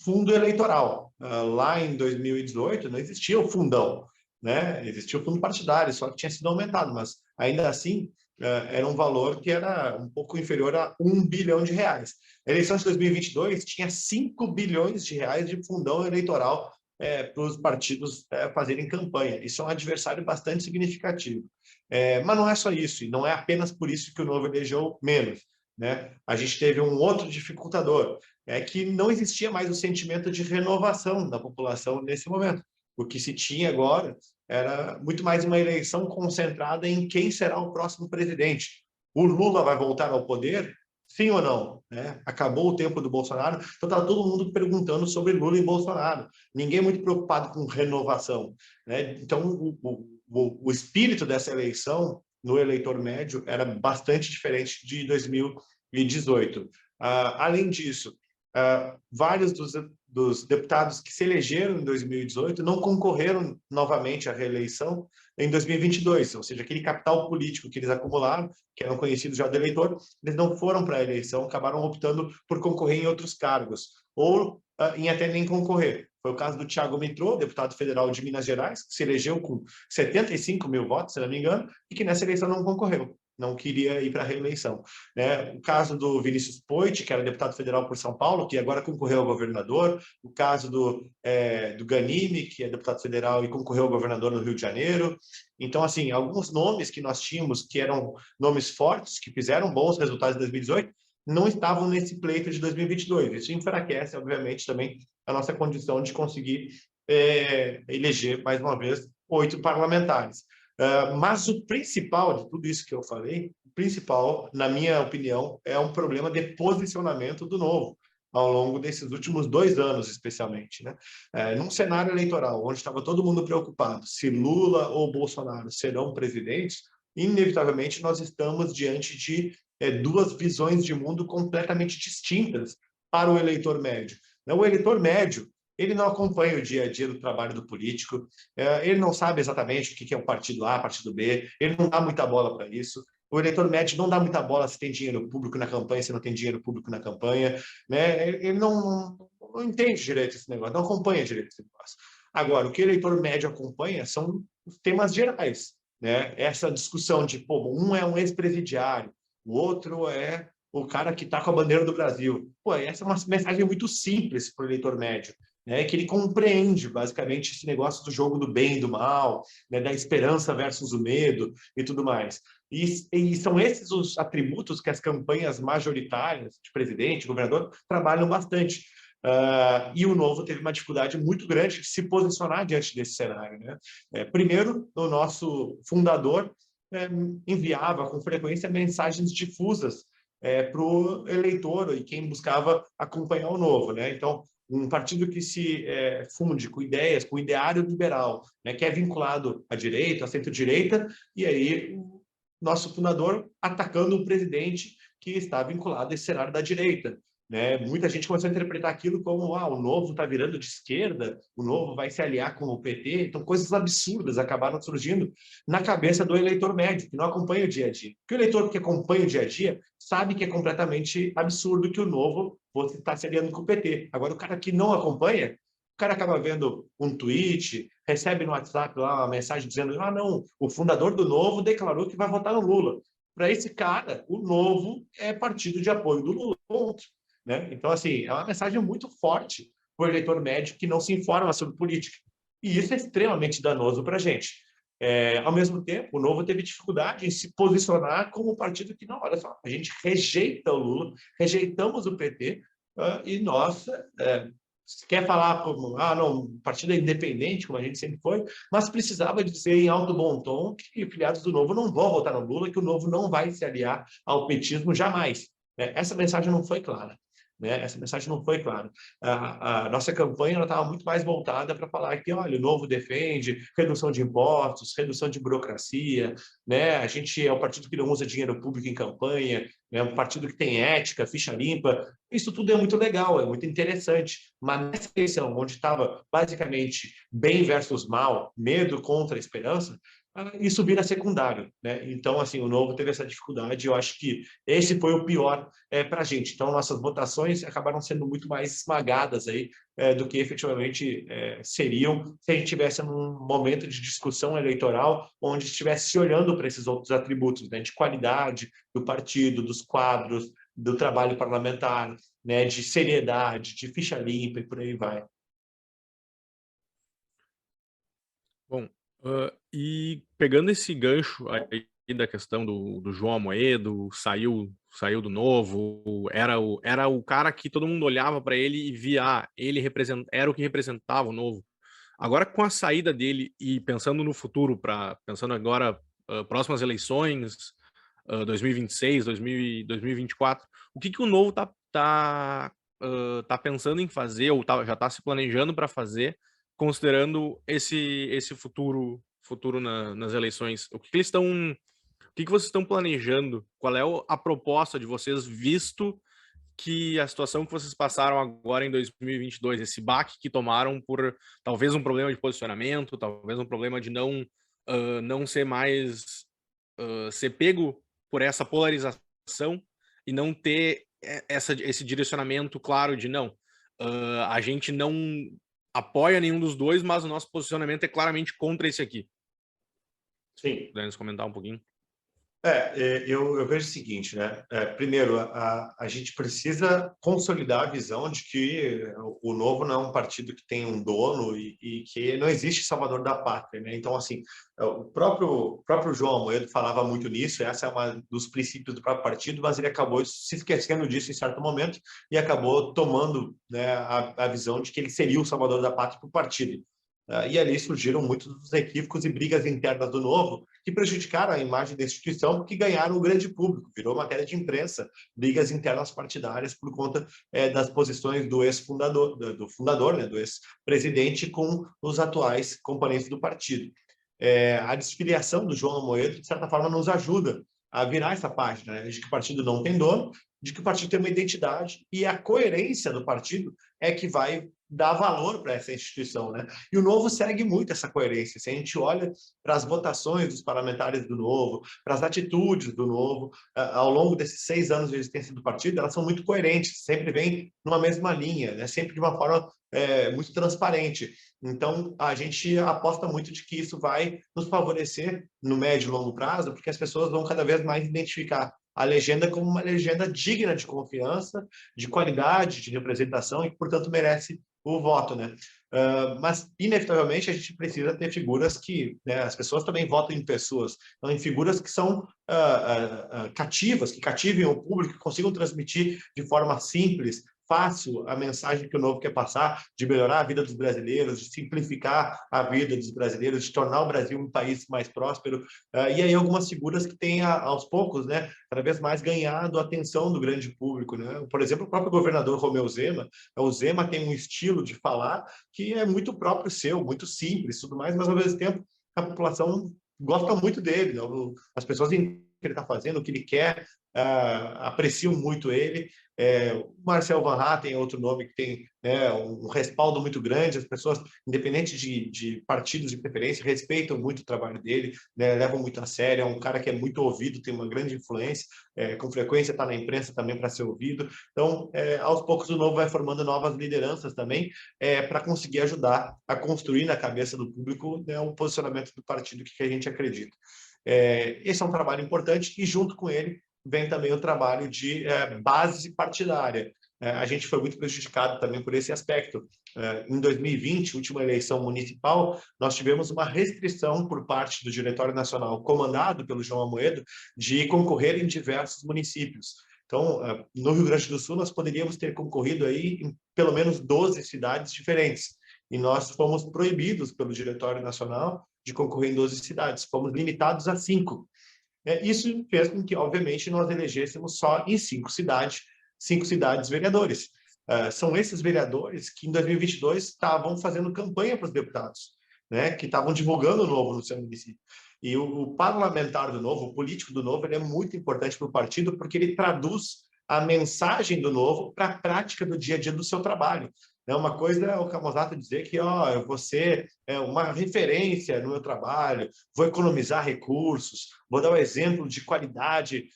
fundo eleitoral. Lá em 2018 não existia o fundão, né? Existia o fundo partidário, só que tinha sido aumentado, mas ainda assim era um valor que era um pouco inferior a R$1 bilhão. A eleição de 2022 tinha 5 bilhões de reais de fundão eleitoral para os partidos fazerem campanha. Isso é um adversário bastante significativo. Mas não é só isso, e não é apenas por isso que o Novo elegeu menos, né? A gente teve um outro dificultador, que não existia mais o sentimento de renovação da população nesse momento. O que se tinha agora era muito mais uma eleição concentrada em quem será o próximo presidente. O Lula vai voltar ao poder? Sim ou não? Acabou o tempo do Bolsonaro, então está todo mundo perguntando sobre Lula e Bolsonaro. Ninguém muito preocupado com renovação, né? Então, o espírito dessa eleição no eleitor médio era bastante diferente de 2018. Além disso, vários dos deputados que se elegeram em 2018 não concorreram novamente à reeleição em 2022, ou seja, aquele capital político que eles acumularam, que eram conhecidos já do eleitor, eles não foram para a eleição, acabaram optando por concorrer em outros cargos, ou em até nem concorrer. Foi o caso do Thiago Mitrô, deputado federal de Minas Gerais, que se elegeu com 75 mil votos, se não me engano, e que nessa eleição não concorreu, não queria ir para a reeleição. O caso do Vinícius Poit, que era deputado federal por São Paulo, que agora concorreu ao governador. O caso do Ganimi, que é deputado federal e concorreu ao governador no Rio de Janeiro. Então, assim, alguns nomes que nós tínhamos, que eram nomes fortes, que fizeram bons resultados em 2018, não estavam nesse pleito de 2022. Isso enfraquece, obviamente, também a nossa condição de conseguir eleger, mais uma vez, 8 parlamentares. Mas o principal de tudo isso que eu falei, o principal, na minha opinião, é um problema de posicionamento do Novo, ao longo desses últimos 2 anos, especialmente, né? Num cenário eleitoral, onde estava todo mundo preocupado se Lula ou Bolsonaro serão presidentes, inevitavelmente nós estamos diante de 2 visões de mundo completamente distintas para o eleitor médio. O eleitor médio, ele não acompanha o dia a dia do trabalho do político, ele não sabe exatamente o que é o partido A, partido B, ele não dá muita bola para isso. O eleitor médio não dá muita bola se tem dinheiro público na campanha, se não tem dinheiro público na campanha, né? Ele não entende direito esse negócio, não acompanha direito esse negócio. Agora, o que o eleitor médio acompanha são os temas gerais, né? Essa discussão de, um é um ex-presidiário, o outro é o cara que está com a bandeira do Brasil. Essa é uma mensagem muito simples para o eleitor médio, né, que ele compreende, basicamente, esse negócio do jogo do bem e do mal, né, da esperança versus o medo e tudo mais. E são esses os atributos que as campanhas majoritárias de presidente, governador, trabalham bastante. E o Novo teve uma dificuldade muito grande de se posicionar diante desse cenário, né? Primeiro, o nosso fundador enviava com frequência mensagens difusas para o eleitor e quem buscava acompanhar o Novo, né? Então, um partido que se funde com ideias, com ideário liberal, né, que é vinculado à direita, à centro-direita, e aí o nosso fundador atacando o presidente que está vinculado a esse cenário da direita, né? Muita gente começou a interpretar aquilo como o Novo está virando de esquerda, o Novo vai se aliar com o PT, então coisas absurdas acabaram surgindo na cabeça do eleitor médio, que não acompanha o dia a dia. Porque o eleitor que acompanha o dia a dia sabe que é completamente absurdo que o Novo você está se aliando com o PT. Agora, o cara que não acompanha, o cara acaba vendo um tweet, recebe no WhatsApp lá uma mensagem dizendo não, o fundador do Novo declarou que vai votar no Lula. Para esse cara, o Novo é partido de apoio do Lula, ponto. Né? Então, assim, é uma mensagem muito forte para o eleitor médio que não se informa sobre política. E isso é extremamente danoso para a gente. Ao mesmo tempo, o Novo teve dificuldade em se posicionar como um partido que, não, olha só, a gente rejeita o Lula, rejeitamos o PT, e nós, quer falar como, não, o partido é independente, como a gente sempre foi, mas precisava dizer em alto bom tom que filiados do Novo não vão votar no Lula, que o Novo não vai se aliar ao petismo jamais. Essa mensagem não foi clara. Essa mensagem não foi clara. A nossa campanha estava muito mais voltada para falar que, olha, o Novo defende redução de impostos, redução de burocracia, a gente é um partido que não usa dinheiro público em campanha, é um partido que tem ética, ficha limpa. Isso tudo é muito legal, é muito interessante. Mas nessa eleição, onde estava basicamente bem versus mal, medo contra a esperança, isso vira secundário, Então, assim, o Novo teve essa dificuldade. Eu acho que esse foi o pior para a gente. Então, nossas votações acabaram sendo muito mais esmagadas aí do que efetivamente seriam se a gente tivesse num momento de discussão eleitoral onde estivesse se olhando para esses outros atributos, de qualidade do partido, dos quadros, do trabalho parlamentar, de seriedade, de ficha limpa e por aí vai. Bom, e pegando esse gancho aí da questão do João Amoedo, saiu do Novo, era o cara que todo mundo olhava para ele e via, ele era o que representava o Novo. Agora, com a saída dele e pensando no futuro, pensando agora, próximas eleições, 2026, 2024, o que o Novo tá pensando em fazer, ou já está se planejando para fazer, considerando esse futuro nas eleições? O que vocês estão planejando? Qual é a proposta de vocês, visto que a situação que vocês passaram agora em 2022, esse baque que tomaram por talvez um problema de posicionamento, talvez um problema de não ser mais ser pego por essa polarização e não ter esse direcionamento claro de não, a gente não apoia nenhum dos dois, mas o nosso posicionamento é claramente contra esse aqui. Sim. Podemos comentar um pouquinho? Eu vejo o seguinte, primeiro, a gente precisa consolidar a visão de que o Novo não é um partido que tem um dono e que não existe salvador da pátria, Então, assim, o próprio João Amoedo falava muito nisso, essa é uma dos princípios do próprio partido, mas ele acabou se esquecendo disso em certo momento e acabou tomando a visão de que ele seria o salvador da pátria para o partido. E ali surgiram muitos dos equívocos e brigas internas do Novo que prejudicaram a imagem da instituição porque ganharam o grande público, virou matéria de imprensa, brigas internas partidárias por conta das posições do ex-fundador, do fundador, do ex-presidente com os atuais componentes do partido. A desfiliação do João Amoedo, de certa forma, nos ajuda a virar essa página, de que o partido não tem dono, de que o partido tem uma identidade e a coerência do partido é que vai dar valor para essa instituição, E o Novo segue muito essa coerência. Se a gente olha para as votações dos parlamentares do Novo, para as atitudes do Novo, ao longo desses 6 anos de existência do partido, elas são muito coerentes, sempre vêm numa mesma linha, sempre de uma forma muito transparente. Então, a gente aposta muito de que isso vai nos favorecer no médio e longo prazo, porque as pessoas vão cada vez mais identificar a legenda como uma legenda digna de confiança, de qualidade, de representação e que, portanto, merece o voto, mas, inevitavelmente, a gente precisa ter figuras que as pessoas também votam em pessoas, então, em figuras que são cativas, que cativem o público, que consigam transmitir de forma simples, fácil a mensagem que o Novo quer passar, de melhorar a vida dos brasileiros, de simplificar a vida dos brasileiros, de tornar o Brasil um país mais próspero. E aí algumas figuras que têm, aos poucos, cada vez mais ganhado a atenção do grande público. Por exemplo, o próprio governador Romeu Zema. O Zema tem um estilo de falar que é muito próprio seu, muito simples, tudo mais, mas, ao mesmo tempo, a população gosta muito dele. As pessoas entendem o que ele está fazendo, o que ele quer, apreciam muito ele. O Marcel Van Hatten é outro nome que tem um respaldo muito grande, as pessoas, independente de partidos de preferência, respeitam muito o trabalho dele, levam muito a sério, é um cara que é muito ouvido, tem uma grande influência, com frequência está na imprensa também para ser ouvido. Então, aos poucos, o Novo vai formando novas lideranças também para conseguir ajudar a construir na cabeça do público um posicionamento do partido que a gente acredita. Esse é um trabalho importante e, junto com ele, vem também o trabalho de base partidária. a gente foi muito prejudicado também por esse aspecto. Em 2020, última eleição municipal, nós tivemos uma restrição por parte do Diretório Nacional, comandado pelo João Amoedo, de concorrer em diversos municípios. Então, no Rio Grande do Sul, nós poderíamos ter concorrido aí em pelo menos 12 cidades diferentes. E nós fomos proibidos pelo Diretório Nacional de concorrer em 12 cidades. Fomos limitados a 5. Isso fez com que, obviamente, nós elegêssemos só em 5 cidades vereadores. São esses vereadores que, em 2022, estavam fazendo campanha para os deputados, né? Que estavam divulgando o Novo no seu município. E o parlamentar do Novo, o político do Novo, ele é muito importante para o partido porque ele traduz a mensagem do Novo para a prática do dia a dia do seu trabalho. Uma coisa é o Camozzato dizer que eu vou ser uma referência no meu trabalho, vou economizar recursos, vou dar um exemplo de qualidade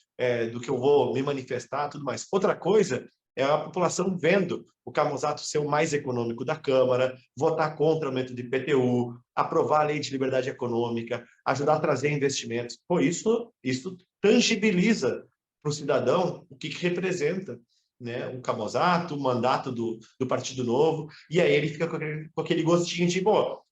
do que eu vou me manifestar, tudo mais. Outra coisa é a população vendo o Camozzato ser o mais econômico da Câmara, votar contra o aumento de IPTU, aprovar a lei de liberdade econômica, ajudar a trazer investimentos. Pô, isso tangibiliza para o cidadão o que representa, né, o Camozzato, o mandato do Partido Novo, e aí ele fica com aquele gostinho de,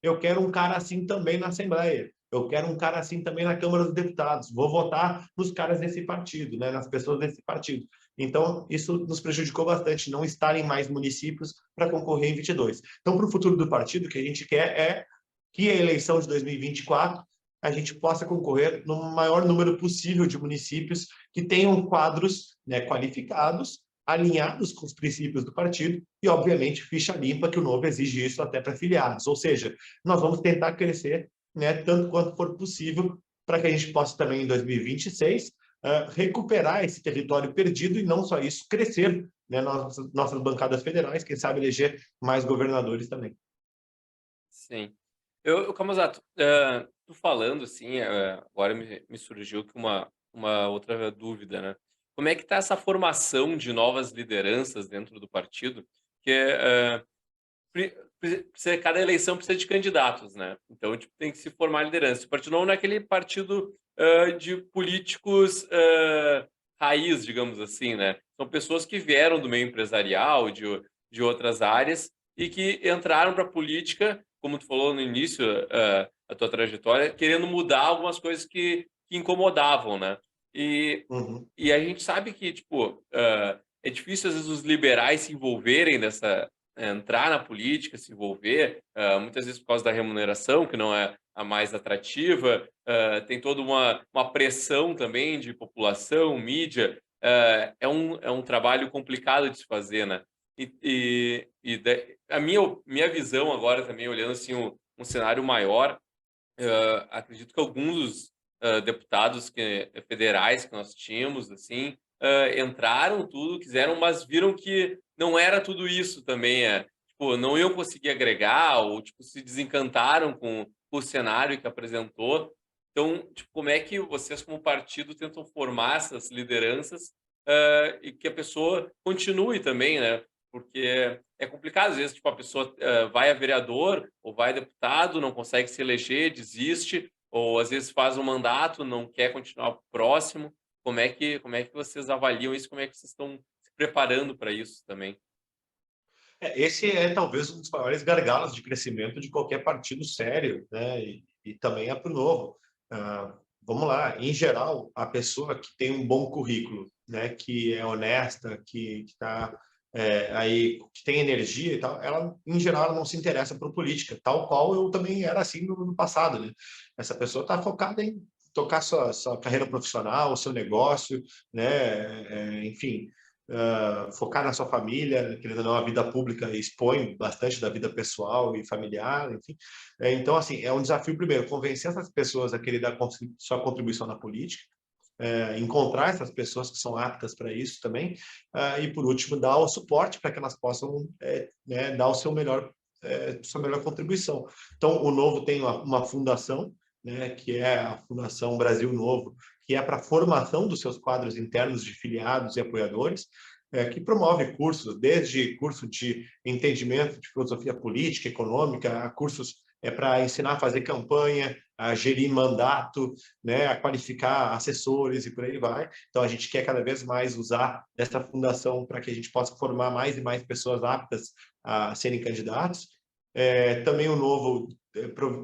eu quero um cara assim também na Assembleia, eu quero um cara assim também na Câmara dos Deputados, vou votar nos caras desse partido, né, nas pessoas desse partido. Então, isso nos prejudicou bastante, não estar em mais municípios para concorrer em 22. Então, para o futuro do partido, o que a gente quer é que a eleição de 2024 a gente possa concorrer no maior número possível de municípios que tenham quadros, né, qualificados, alinhados com os princípios do partido e, obviamente, ficha limpa, que o Novo exige isso até para filiados. Ou seja, nós vamos tentar crescer, né, tanto quanto for possível para que a gente possa também, em 2026, recuperar esse território perdido e não só isso, crescer, né, nossas bancadas federais, quem sabe eleger mais governadores também. Sim. Camozzato, tu falando assim, agora me surgiu aqui uma outra dúvida, né? Como é que está essa formação de novas lideranças dentro do partido? Cada eleição precisa de candidatos, né? Então, tipo, tem que se formar liderança. O Partido Novo não é aquele partido de políticos raiz, digamos assim, né? São pessoas que vieram do meio empresarial, de outras áreas, e que entraram para a política, como tu falou no início, a tua trajetória, querendo mudar algumas coisas que incomodavam, né? E a gente sabe que, tipo, é difícil, às vezes, os liberais se envolverem entrar na política, se envolver, muitas vezes por causa da remuneração, que não é a mais atrativa, tem toda uma pressão também de população, mídia, é um trabalho complicado de se fazer, né? A minha visão agora também, olhando assim um cenário maior, acredito que alguns dos deputados federais que nós tínhamos, assim, entraram tudo, quiseram, mas viram que não era tudo isso também, tipo, não iam conseguir agregar, ou tipo, se desencantaram com o cenário que apresentou. Então, tipo, como é que vocês, como partido, tentam formar essas lideranças e que a pessoa continue também, né? Porque é complicado, às vezes, tipo, a pessoa vai a vereador ou vai a deputado, não consegue se eleger, desiste, ou às vezes faz um mandato, não quer continuar próximo. Como é que vocês avaliam isso? Como é que vocês estão se preparando para isso também? Esse é talvez um dos maiores gargalos de crescimento de qualquer partido sério, né? E também é para o Novo. Vamos lá, em geral, a pessoa que tem um bom currículo, né, que é honesta, que está aí, que tem energia e tal, ela, em geral, não se interessa por política, tal qual eu também era assim no passado, né? Essa pessoa está focada em tocar sua carreira profissional, o seu negócio, né? Enfim, focar na sua família, querendo ou não, a vida pública expõe bastante da vida pessoal e familiar, enfim. Então, assim, é um desafio, primeiro, convencer essas pessoas a querer dar sua contribuição na política, encontrar essas pessoas que são aptas para isso também, e, por último, dar o suporte para que elas possam né, dar sua melhor contribuição. Então, o Novo tem uma fundação, né, que é a Fundação Brasil Novo, que é para a formação dos seus quadros internos de filiados e apoiadores, que promove cursos, desde curso de entendimento de filosofia política, econômica, a cursos para ensinar a fazer campanha, a gerir mandato, né, a qualificar assessores e por aí vai. Então, a gente quer cada vez mais usar essa fundação para que a gente possa formar mais e mais pessoas aptas a serem candidatos. Também o Novo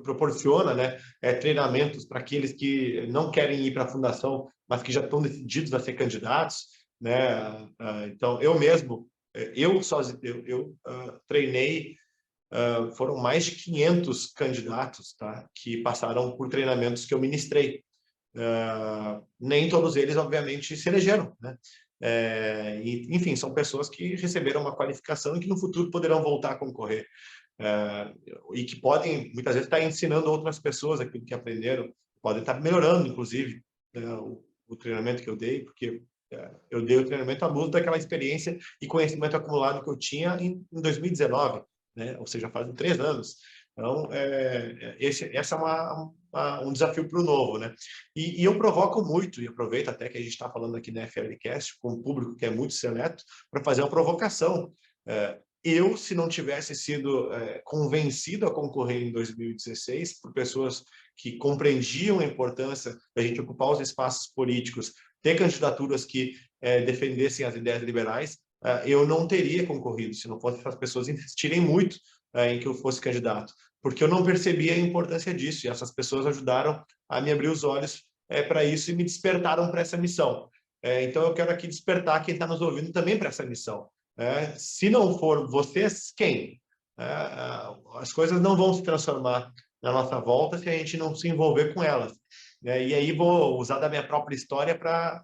proporciona, né, treinamentos para aqueles que não querem ir para a fundação, mas que já estão decididos a ser candidatos, né? Então, eu mesmo, eu treinei, foram mais de 500 candidatos, tá, que passaram por treinamentos que eu ministrei. Nem todos eles, obviamente, se elegeram, né? Enfim, são pessoas que receberam uma qualificação e que no futuro poderão voltar a concorrer. E que podem, muitas vezes, estar ensinando outras pessoas aquilo que aprenderam, podem estar melhorando, inclusive, o treinamento que eu dei, porque eu dei o treinamento à luz daquela experiência e conhecimento acumulado que eu tinha em 2019, né? Ou seja, fazem 3 anos. Então, essa é um desafio para o Novo, né? E eu provoco muito, e aproveito até que a gente está falando aqui na FLCast, com um público que é muito seleto, para fazer uma provocação. Eu, se não tivesse sido convencido a concorrer em 2016 por pessoas que compreendiam a importância da gente ocupar os espaços políticos, ter candidaturas que defendessem as ideias liberais, eu não teria concorrido, se não fosse as pessoas insistirem muito em que eu fosse candidato, porque eu não percebia a importância disso, e essas pessoas ajudaram a me abrir os olhos para isso e me despertaram para essa missão. Então, eu quero aqui despertar quem está nos ouvindo também para essa missão. Se não for vocês, quem? As coisas não vão se transformar na nossa volta se a gente não se envolver com elas. E aí vou usar da minha própria história para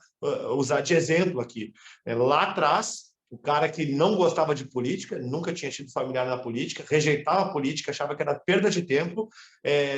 usar de exemplo aqui. Lá atrás, o cara que não gostava de política, nunca tinha tido familiar na política, rejeitava a política, achava que era perda de tempo,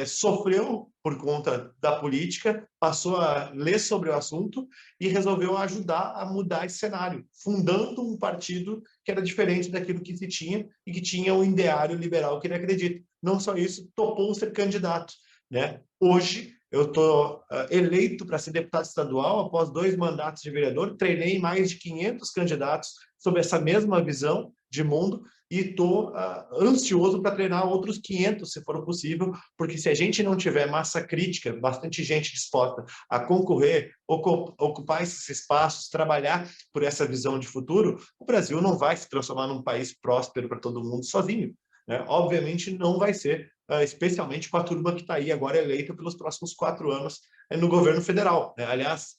sofreu por conta da política, passou a ler sobre o assunto e resolveu ajudar a mudar esse cenário, fundando um partido que era diferente daquilo que se tinha e que tinha o ideário liberal que ele acredita. Não só isso, topou ser candidato, né? Hoje, eu estou eleito para ser deputado estadual após 2 mandatos de vereador, treinei mais de 500 candidatos sobre essa mesma visão de mundo e estou ansioso para treinar outros 500, se for possível, porque se a gente não tiver massa crítica, bastante gente disposta a concorrer, ocupar esses espaços, trabalhar por essa visão de futuro, o Brasil não vai se transformar num país próspero para todo mundo sozinho, né? Obviamente não vai ser, especialmente com a turma que está aí agora eleita pelos próximos 4 anos no governo federal, né? Aliás,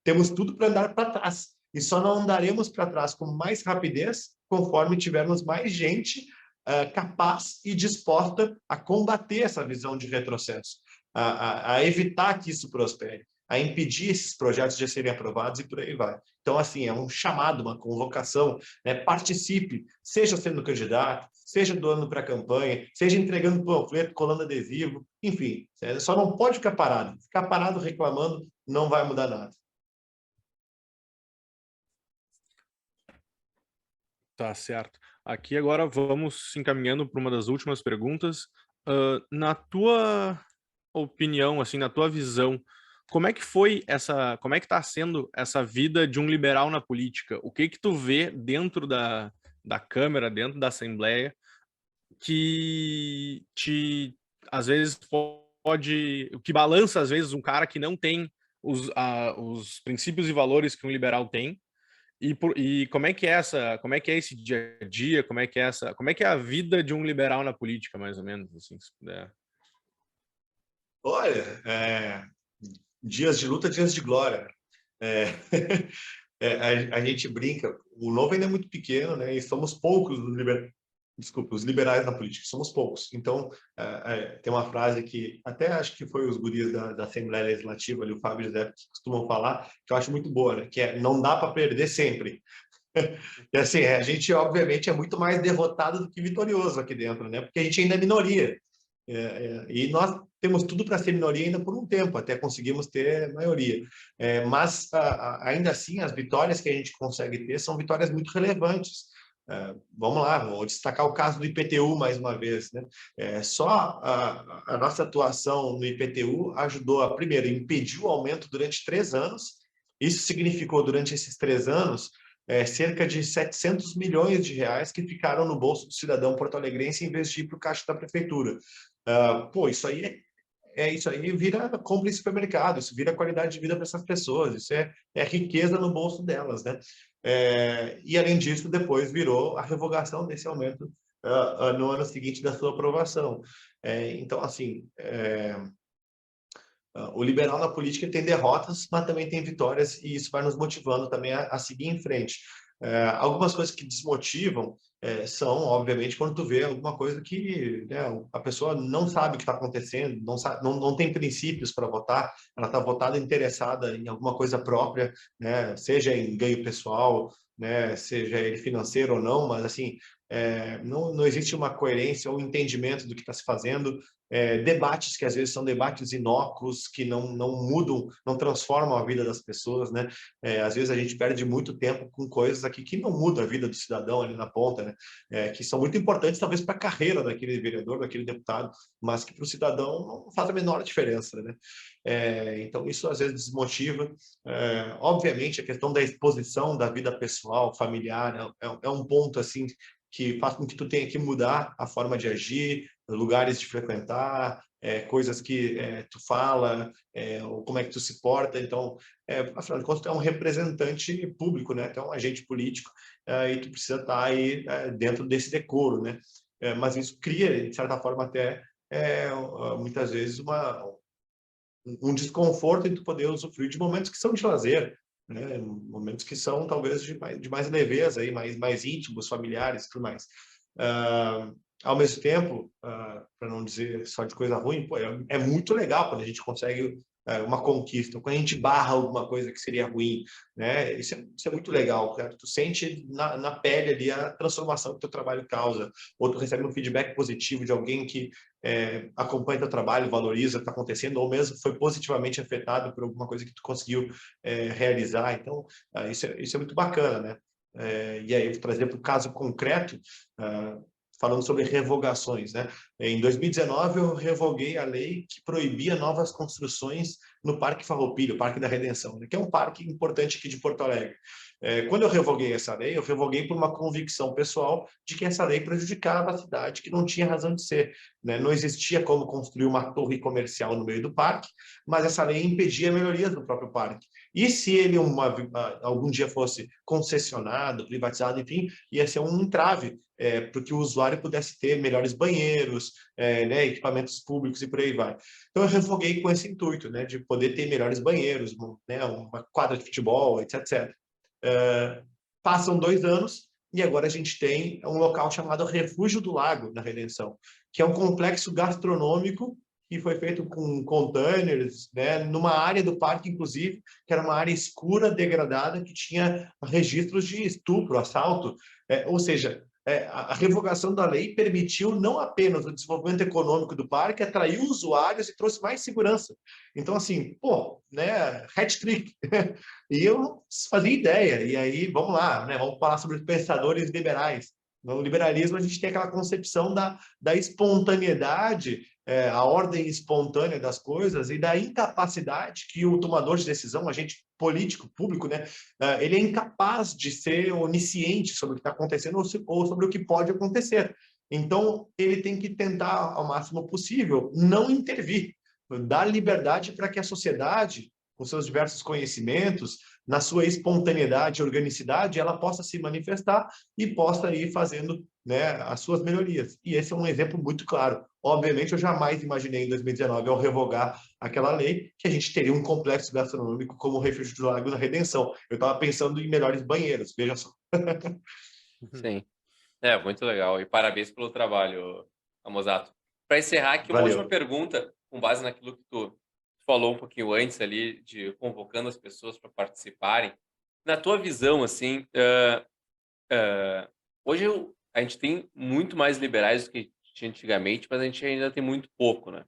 temos tudo para andar para trás, e só não andaremos para trás com mais rapidez conforme tivermos mais gente capaz e disposta a combater essa visão de retrocesso, a evitar que isso prospere, a impedir esses projetos de serem aprovados e por aí vai. Então, assim, é um chamado, uma convocação, né? Participe, seja sendo candidato, seja doando para a campanha, seja entregando panfleto, colando adesivo, enfim, só não pode ficar parado. Ficar parado reclamando não vai mudar nada. Tá certo. Aqui agora vamos se encaminhando para uma das últimas perguntas. Na tua opinião, assim, na tua visão, como é que está sendo essa vida de um liberal na política? O que tu vê dentro da Câmara, dentro da Assembleia, que às vezes que balança, às vezes, um cara que não tem os princípios e valores que um liberal tem? E como é que é esse dia a dia, como é que é a vida de um liberal na política, mais ou menos, assim, se puder. Olha, dias de luta, dias de glória. A gente brinca, o Novo ainda é muito pequeno, né? E somos poucos os liberais na política, somos poucos. Então, tem uma frase que até acho que foi os guris da Assembleia Legislativa, ali, o Fábio José, que costumam falar, que eu acho muito boa, né? Que é, não dá para perder sempre. E assim, a gente, obviamente, é muito mais derrotado do que vitorioso aqui dentro, né? Porque a gente ainda é minoria. E nós temos tudo para ser minoria ainda por um tempo, até conseguimos ter maioria. Mas, ainda assim, as vitórias que a gente consegue ter são vitórias muito relevantes. Vamos lá, vou destacar o caso do IPTU mais uma vez, né? Só a nossa atuação no IPTU ajudou a, primeiro, impedir o aumento durante 3 anos. Isso significou, durante esses 3 anos, cerca de 700 milhões de reais que ficaram no bolso do cidadão porto-alegrense em vez de ir para o caixa da prefeitura. Isso aí isso aí vira compra em supermercado, isso vira qualidade de vida para essas pessoas, isso é riqueza no bolso delas, né? E, além disso, depois virou a revogação desse aumento no ano seguinte da sua aprovação. Então, assim, o liberal na política tem derrotas, mas também tem vitórias, e isso vai nos motivando também a seguir em frente. Algumas coisas que desmotivam são, obviamente, quando tu vê alguma coisa que, né, a pessoa não sabe o que está acontecendo, não tem princípios para votar, ela está votada interessada em alguma coisa própria, né, seja em ganho pessoal, né, seja ele financeiro ou não, mas assim, não existe uma coerência ou entendimento do que está se fazendo, debates que às vezes são debates inócuos, que não mudam, não transformam a vida das pessoas, né? Às vezes a gente perde muito tempo com coisas aqui que não mudam a vida do cidadão ali na ponta, né? Que são muito importantes talvez para a carreira daquele vereador, daquele deputado, mas que para o cidadão não faz a menor diferença, né? Então isso às vezes desmotiva. Obviamente a questão da exposição da vida pessoal, familiar, é um ponto assim que faz com que tu tenha que mudar a forma de agir, lugares de frequentar, coisas que tu fala, ou como é que tu se porta. Então, afinal de contas, tu é um representante público, né? Tu é um agente político, e tu precisa estar aí dentro desse decoro, né? Mas isso cria, de certa forma, até muitas vezes um desconforto em tu poder usufruir de momentos que são de lazer, né? Momentos que são talvez de mais leveza, aí, mais íntimos, familiares e tudo mais. Ao mesmo tempo, para não dizer só de coisa ruim, pô, é muito legal quando a gente consegue uma conquista, quando a gente barra alguma coisa que seria ruim, né? Isso é muito legal, cara. Tu sente na pele ali a transformação que o teu trabalho causa, ou tu recebe um feedback positivo de alguém que acompanha teu trabalho, valoriza o que está acontecendo, ou mesmo foi positivamente afetado por alguma coisa que tu conseguiu realizar. Então, isso é muito bacana, né? E aí, eu vou trazer para o caso concreto, falando sobre revogações, né? Em 2019, eu revoguei a lei que proibia novas construções no Parque Farroupilha, o Parque da Redenção, né? Que é um parque importante aqui de Porto Alegre. Quando eu revoguei essa lei, eu revoguei por uma convicção pessoal de que essa lei prejudicava a cidade, que não tinha razão de ser, né? Não existia como construir uma torre comercial no meio do parque, mas essa lei impedia melhorias no próprio parque. E se ele algum dia fosse concessionado, privatizado, enfim, ia ser um entrave para que o usuário pudesse ter melhores banheiros, né, equipamentos públicos e por aí vai. Então eu revoguei com esse intuito, né, de poder ter melhores banheiros, né, uma quadra de futebol, etc. Passam 2 anos e agora a gente tem um local chamado Refúgio do Lago, na Redenção, que é um complexo gastronômico que foi feito com containers, né, numa área do parque, inclusive, que era uma área escura, degradada, que tinha registros de estupro, assalto, ou seja, a revogação da lei permitiu não apenas o desenvolvimento econômico do parque, atraiu usuários e trouxe mais segurança. Então, assim, pô, né, hat-trick. E eu não fazia ideia. E aí, vamos lá, né, vamos falar sobre os pensadores liberais. No liberalismo, a gente tem aquela concepção da espontaneidade, a ordem espontânea das coisas e da incapacidade que o tomador de decisão, agente político, público, né, ele é incapaz de ser onisciente sobre o que está acontecendo ou sobre o que pode acontecer. Então, ele tem que tentar, ao máximo possível, não intervir, dar liberdade para que a sociedade, com seus diversos conhecimentos, na sua espontaneidade e organicidade, ela possa se manifestar e possa ir fazendo, né, as suas melhorias. E esse é um exemplo muito claro. Obviamente, eu jamais imaginei em 2019, ao revogar aquela lei, que a gente teria um complexo gastronômico como o Refúgio do Lago da Redenção. Eu estava pensando em melhores banheiros, veja só. Sim, muito legal. E parabéns pelo trabalho, Amozato. Para encerrar aqui, uma Valeu. última pergunta, com base naquilo que tu falou um pouquinho antes ali, de convocando as pessoas para participarem. Na tua visão, assim, hoje a gente tem muito mais liberais do que tinha antigamente, mas a gente ainda tem muito pouco, né?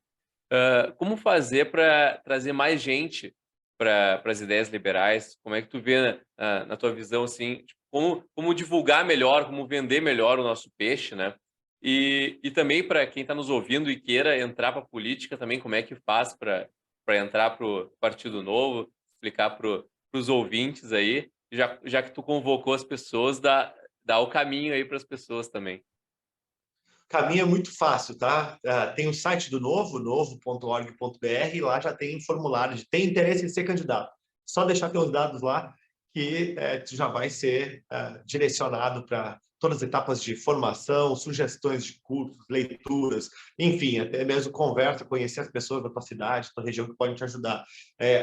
Como fazer para trazer mais gente para as ideias liberais? Como é que tu vê na tua visão, assim, tipo, como divulgar melhor, como vender melhor o nosso peixe, né? E também para quem está nos ouvindo e queira entrar para a política também, como é que faz para entrar para o Partido Novo, explicar para os ouvintes aí, já que tu convocou as pessoas, dá o caminho aí para as pessoas também. caminho é muito fácil, tá? Tem o site do Novo, novo.org.br, e lá já tem formulário de tem interesse em ser candidato. Só deixar teus dados lá que tu já vai ser direcionado para todas as etapas de formação, sugestões de cursos, leituras, enfim, até mesmo conversa, conhecer as pessoas da tua cidade, da tua região que podem te ajudar.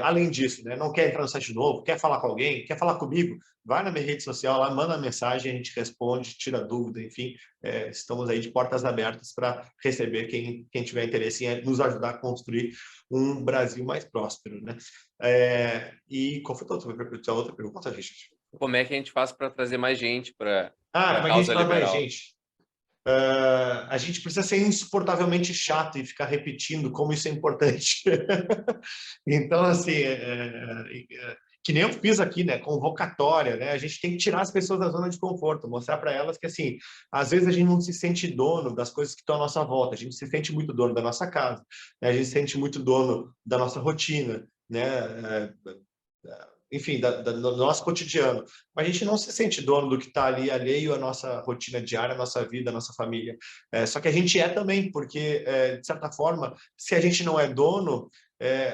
Além disso, né, não quer entrar no site novo, quer falar com alguém, quer falar comigo, vai na minha rede social lá, manda uma mensagem, a gente responde, tira dúvida, enfim, estamos aí de portas abertas para receber quem tiver interesse em nos ajudar a construir um Brasil mais próspero, né? E qual foi a outra pergunta, Richard? Como é que a gente faz para trazer mais gente para como a é que a gente causa faz mais liberal? gente? A gente precisa ser insuportavelmente chato e ficar repetindo como isso é importante. Então, assim, que nem eu fiz aqui, né? Convocatória, né? A gente tem que tirar as pessoas da zona de conforto, mostrar para elas que, assim, às vezes a gente não se sente dono das coisas que estão à nossa volta, a gente se sente muito dono da nossa casa, né? A gente se sente muito dono da nossa rotina, né? Enfim, do nosso cotidiano. Mas a gente não se sente dono do que está ali alheio à nossa rotina diária, à nossa vida, à nossa família. Só que a gente é também, porque, de certa forma, se a gente não é dono,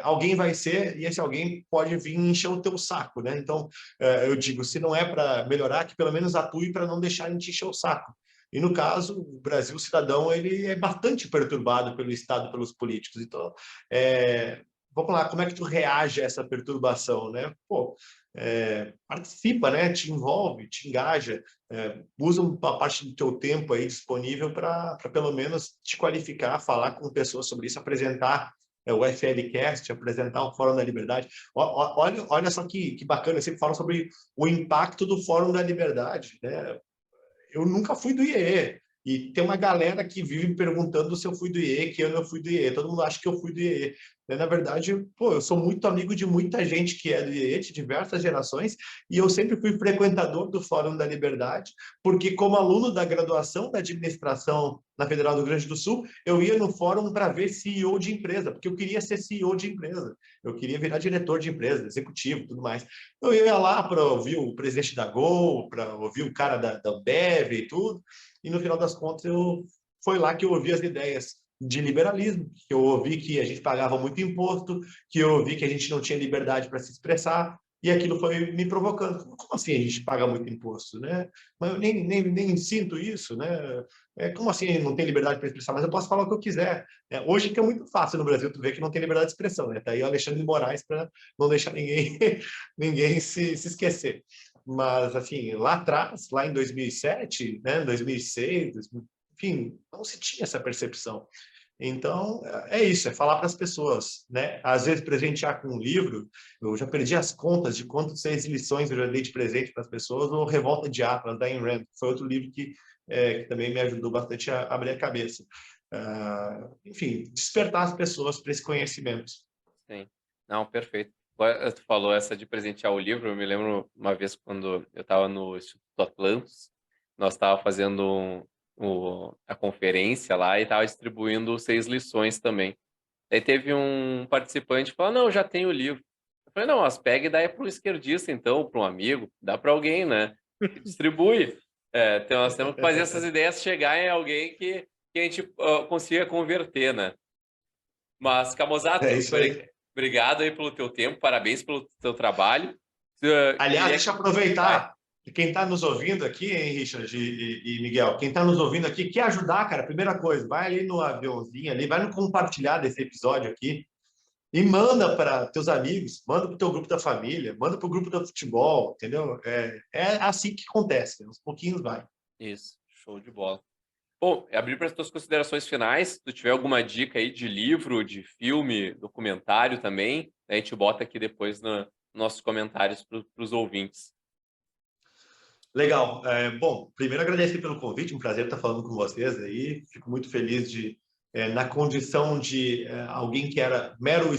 alguém vai ser, e esse alguém pode vir encher o teu saco, né? Então, eu digo, se não é para melhorar, que pelo menos atue para não deixar a gente encher o saco. E, no caso, o Brasil, o cidadão, ele é bastante perturbado pelo Estado, pelos políticos. Então, vamos lá, como é que tu reage a essa perturbação, né? Pô, participa, né? Te envolve, te engaja, usa uma parte do teu tempo aí disponível para pelo menos te qualificar, falar com pessoas sobre isso, apresentar o FLCast, apresentar o Fórum da Liberdade. Olha só que bacana, eu sempre falo sobre o impacto do Fórum da Liberdade, né? Eu nunca fui do IEE, e tem uma galera que vive me perguntando se eu fui do IEE, que ano eu fui do IEE. Todo mundo acha que eu fui do IEE. Na verdade, pô, eu sou muito amigo de muita gente que é do IEE, de diversas gerações, e eu sempre fui frequentador do Fórum da Liberdade, porque como aluno da graduação da administração na Federal do Rio Grande do Sul, eu ia no fórum para ver CEO de empresa, porque eu queria ser CEO de empresa, eu queria virar diretor de empresa, executivo, tudo mais. Eu ia lá para ouvir o presidente da Gol, para ouvir o cara da Ambev e tudo, e no final das contas foi lá que eu ouvi as ideias de liberalismo, que eu ouvi que a gente pagava muito imposto, que eu ouvi que a gente não tinha liberdade para se expressar, e aquilo foi me provocando. Como assim a gente paga muito imposto, né? Mas eu nem sinto isso, né? Como assim não tem liberdade para expressar? Mas eu posso falar o que eu quiser. Hoje que é muito fácil no Brasil, tu vê que não tem liberdade de expressão, né? Tá aí o Alexandre de Moraes para não deixar ninguém se esquecer. Mas, assim, lá atrás, lá em 2007, né, 2006, enfim, não se tinha essa percepção. Então, é isso, é falar para as pessoas, né? Às vezes, presentear com um livro, eu já perdi as contas de quantas lições eu já dei de presente para as pessoas, ou Revolta de Atlas, da Ayn Rand, que foi outro livro que também me ajudou bastante a abrir a cabeça. Enfim, despertar as pessoas para esse conhecimento. Sim, não, perfeito. Agora, tu falou essa de presentear o livro, eu me lembro uma vez quando eu estava no Instituto Atlantis, nós estávamos fazendo a conferência lá e estava distribuindo 6 lições também. Aí teve um participante que falou, não, eu já tenho o livro. Eu falei, não, mas pega e dá para um esquerdista, então, para um amigo, dá para alguém, né? E distribui. Então, nós temos que fazer essas ideias chegar em alguém que a gente consiga converter, né? Mas, Camozato, Isso aí. obrigado aí pelo teu tempo, parabéns pelo teu trabalho. Aliás, deixa eu aproveitar. Quem está nos ouvindo aqui, hein, Richard e Miguel, quem está nos ouvindo aqui, quer ajudar, cara, primeira coisa, vai ali no aviãozinho, ali, vai no compartilhar desse episódio aqui e manda para teus amigos, manda para o teu grupo da família, manda para o grupo do futebol, entendeu? É assim que acontece, aos pouquinhos vai. Isso, show de bola. Bom, abrir para as tuas considerações finais, se tu tiver alguma dica aí de livro, de filme, documentário também, a gente bota aqui depois nos nossos comentários para os ouvintes. Legal. Bom, primeiro agradecer pelo convite, um prazer estar falando com vocês aí. Fico muito feliz na condição de alguém que era mero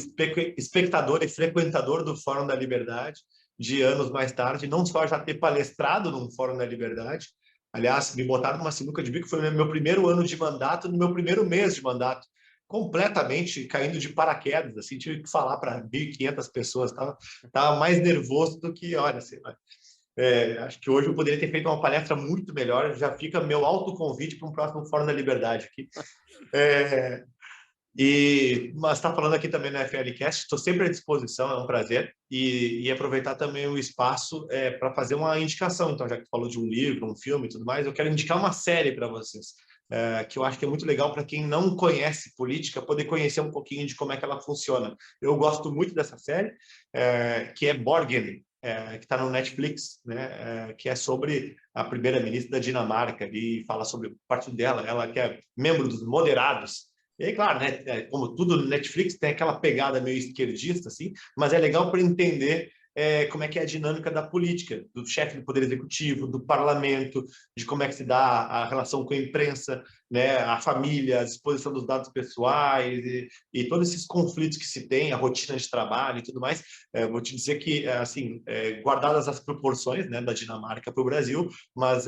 espectador e frequentador do Fórum da Liberdade, de anos mais tarde, não só já ter palestrado no Fórum da Liberdade, aliás, me botaram numa sinuca de bico, foi no meu primeiro ano de mandato, no meu primeiro mês de mandato, completamente caindo de paraquedas, assim, tive que falar para 1.500 pessoas, tava mais nervoso do que, olha, assim, Acho que hoje eu poderia ter feito uma palestra muito melhor. Já fica meu autoconvite para um próximo Fórum da Liberdade aqui. Mas está falando aqui também na FLCast, estou sempre à disposição, é um prazer, e aproveitar também o espaço para fazer uma indicação. Então, já que tu falou de um livro, um filme e tudo mais, eu quero indicar uma série para vocês, que eu acho que é muito legal para quem não conhece política, poder conhecer um pouquinho de como é que ela funciona. Eu gosto muito dessa série, que é Borgen, que está no Netflix, né, que é sobre a primeira-ministra da Dinamarca, e fala sobre o partido dela, ela que é membro dos moderados. E aí, claro, né, como tudo no Netflix, tem aquela pegada meio esquerdista, assim, mas é legal para entender como é que é a dinâmica da política, do chefe do Poder Executivo, do parlamento, de como é que se dá a relação com a imprensa, né, a família, a disposição dos dados pessoais e todos esses conflitos que se tem, a rotina de trabalho e tudo mais. Vou te dizer que, assim, guardadas as proporções, né, da Dinamarca para o Brasil, mas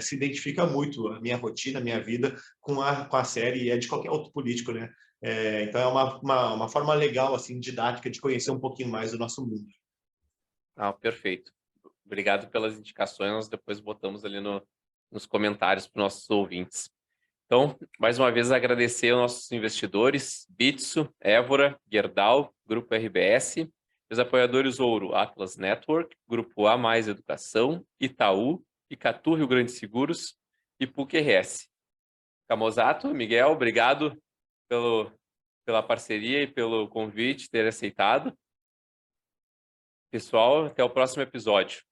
se identifica muito a minha rotina, a minha vida com a série e de qualquer outro político, né? Então é uma forma legal, assim, didática de conhecer um pouquinho mais do nosso mundo. Perfeito. Obrigado pelas indicações, nós depois botamos ali nos comentários para os nossos ouvintes. Então, mais uma vez, agradecer aos nossos investidores, Bitso, Évora, Gerdau, Grupo RBS, os apoiadores Ouro, Atlas Network, Grupo A Mais Educação, Itaú, Icatu Rio Grande Seguros e PUC-RS. Camozzato, Miguel, obrigado pela parceria e pelo convite, ter aceitado. Pessoal, até o próximo episódio.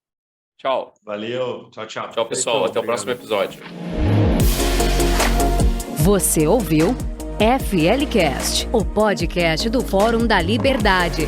Tchau. Valeu. Tchau, tchau. Tchau, pessoal. Até o próximo episódio. Você ouviu FLCast, o podcast do Fórum da Liberdade.